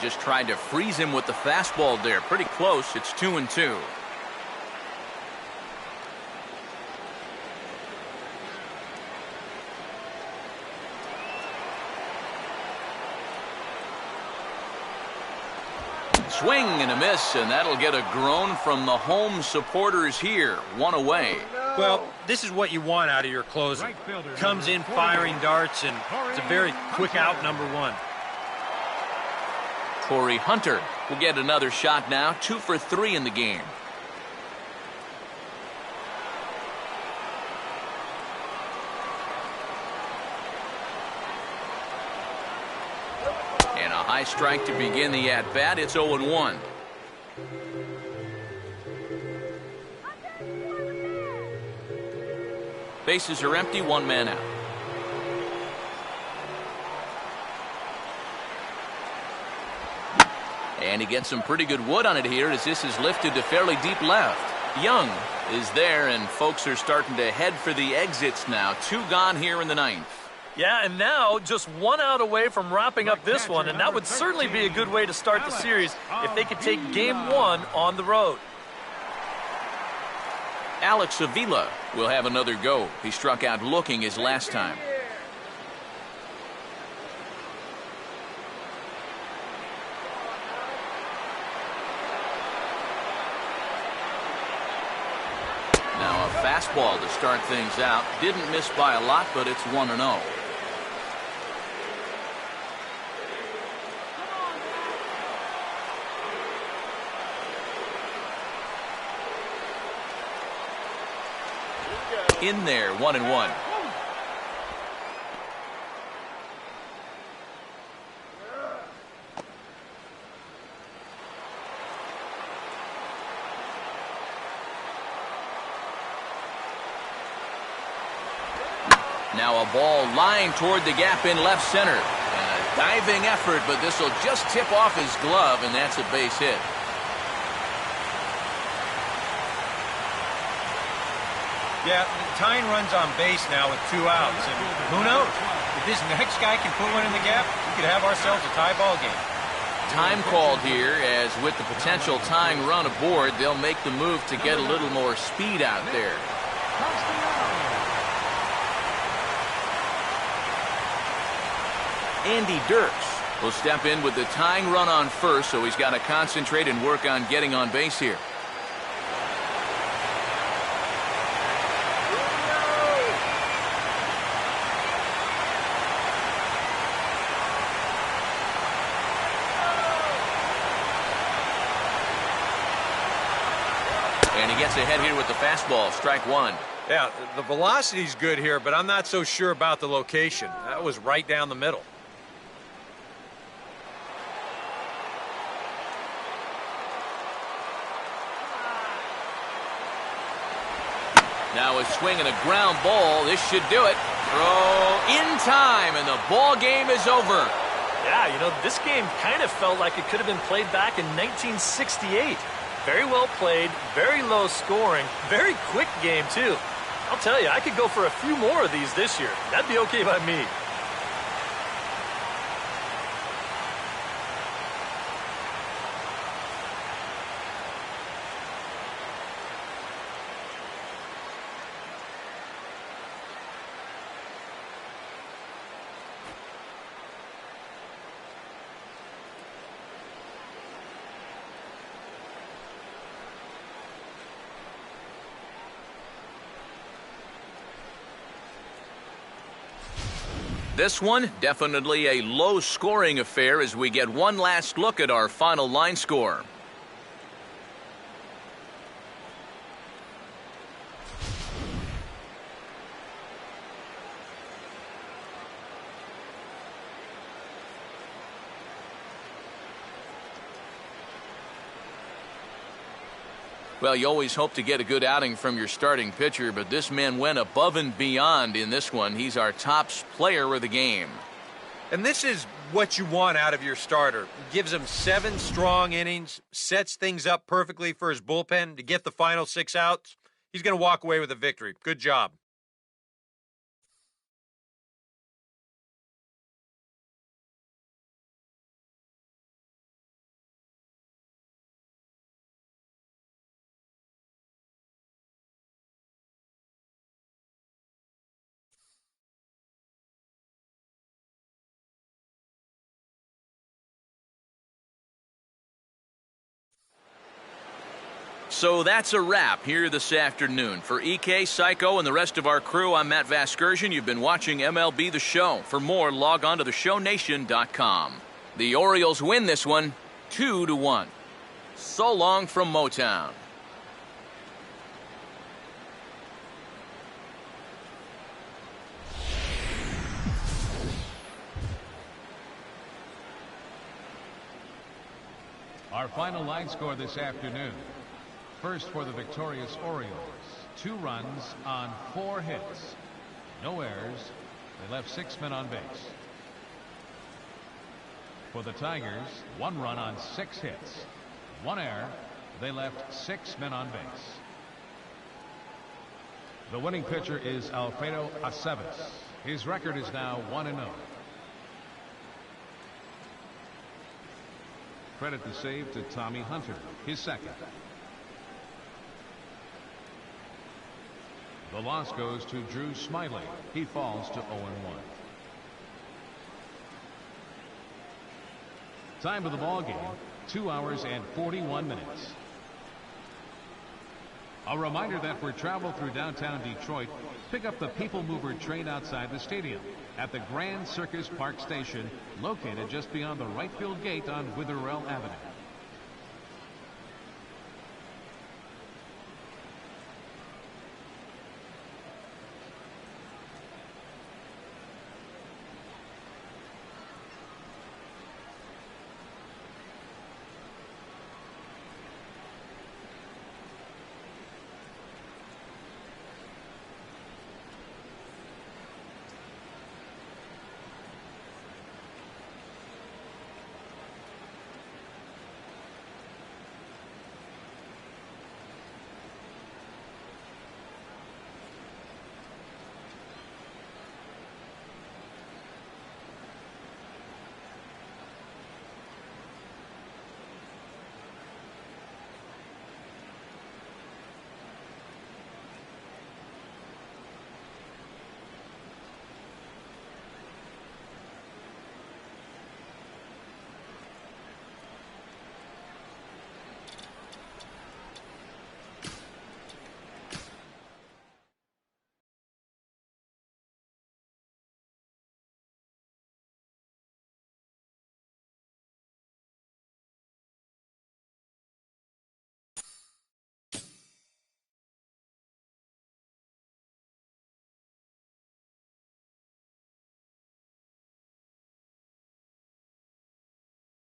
Just tried to freeze him with the fastball there. Pretty close. It's 2-2. Swing and a miss, and that'll get a groan from the home supporters here. One away. Well, this is what you want out of your closer. Comes in firing darts, and it's a very quick out number one. Corey Hunter will get another shot now. 2 for 3 in the game. And a high strike to begin the at-bat. It's 0-1. Bases are empty, 1 man out. And he gets some pretty good wood on it here as this is lifted to fairly deep left. Young is there, and folks are starting to head for the exits now. 2 gone here in the 9th. Yeah, and now just 1 out away from wrapping up this one, and that would certainly be a good way to start the series if they could take game 1 on the road. Alex Avila will have another go. He struck out looking his last time. Now a fastball to start things out. Didn't miss by a lot, but it's 1-0. In there, 1-1. Now a ball lined toward the gap in left center. And a diving effort, but this will just tip off his glove, and that's a base hit. Yeah, tying runs on base now with 2 outs. And who knows? If this next guy can put one in the gap, we could have ourselves a tie ball game. Time called here, as with the potential tying run aboard, they'll make the move to get a little more speed out there. Andy Dirks will step in with the tying run on first, so he's got to concentrate and work on getting on base here. And he gets ahead here with the fastball. Strike 1. Yeah, the velocity's good here, but I'm not so sure about the location. That was right down the middle. Now a swing and a ground ball. This should do it. Throw in time, and the ball game is over. Yeah, you know, this game kind of felt like it could have been played back in 1968. Very well played, very low scoring, very quick game, too. I'll tell you, I could go for a few more of these this year. That'd be okay by me. This one, definitely a low-scoring affair as we get one last look at our final line score. Well, you always hope to get a good outing from your starting pitcher, but this man went above and beyond in this one. He's our top player of the game. And this is what you want out of your starter. Gives him 7 strong innings, sets things up perfectly for his bullpen to get the final 6 outs. He's going to walk away with a victory. Good job. So that's a wrap here this afternoon. For EK, Psycho, and the rest of our crew, I'm Matt Vasgersian. You've been watching MLB The Show. For more, log on to theshownation.com. The Orioles win this one 2-1. So long from Motown. Our final line score this afternoon. First for the victorious Orioles, 2 runs on 4 hits. No errors. They left 6 men on base. For the Tigers, 1 run on 6 hits. 1 error. They left 6 men on base. The winning pitcher is Alfredo Aceves. His record is now 1-0. Credit the save to Tommy Hunter, his second. The loss goes to Drew Smiley. He falls to 0-1. Time of the ball game, 2 hours and 41 minutes. A reminder that for travel through downtown Detroit, pick up the People Mover train outside the stadium at the Grand Circus Park Station, located just beyond the right field gate on Witherell Avenue.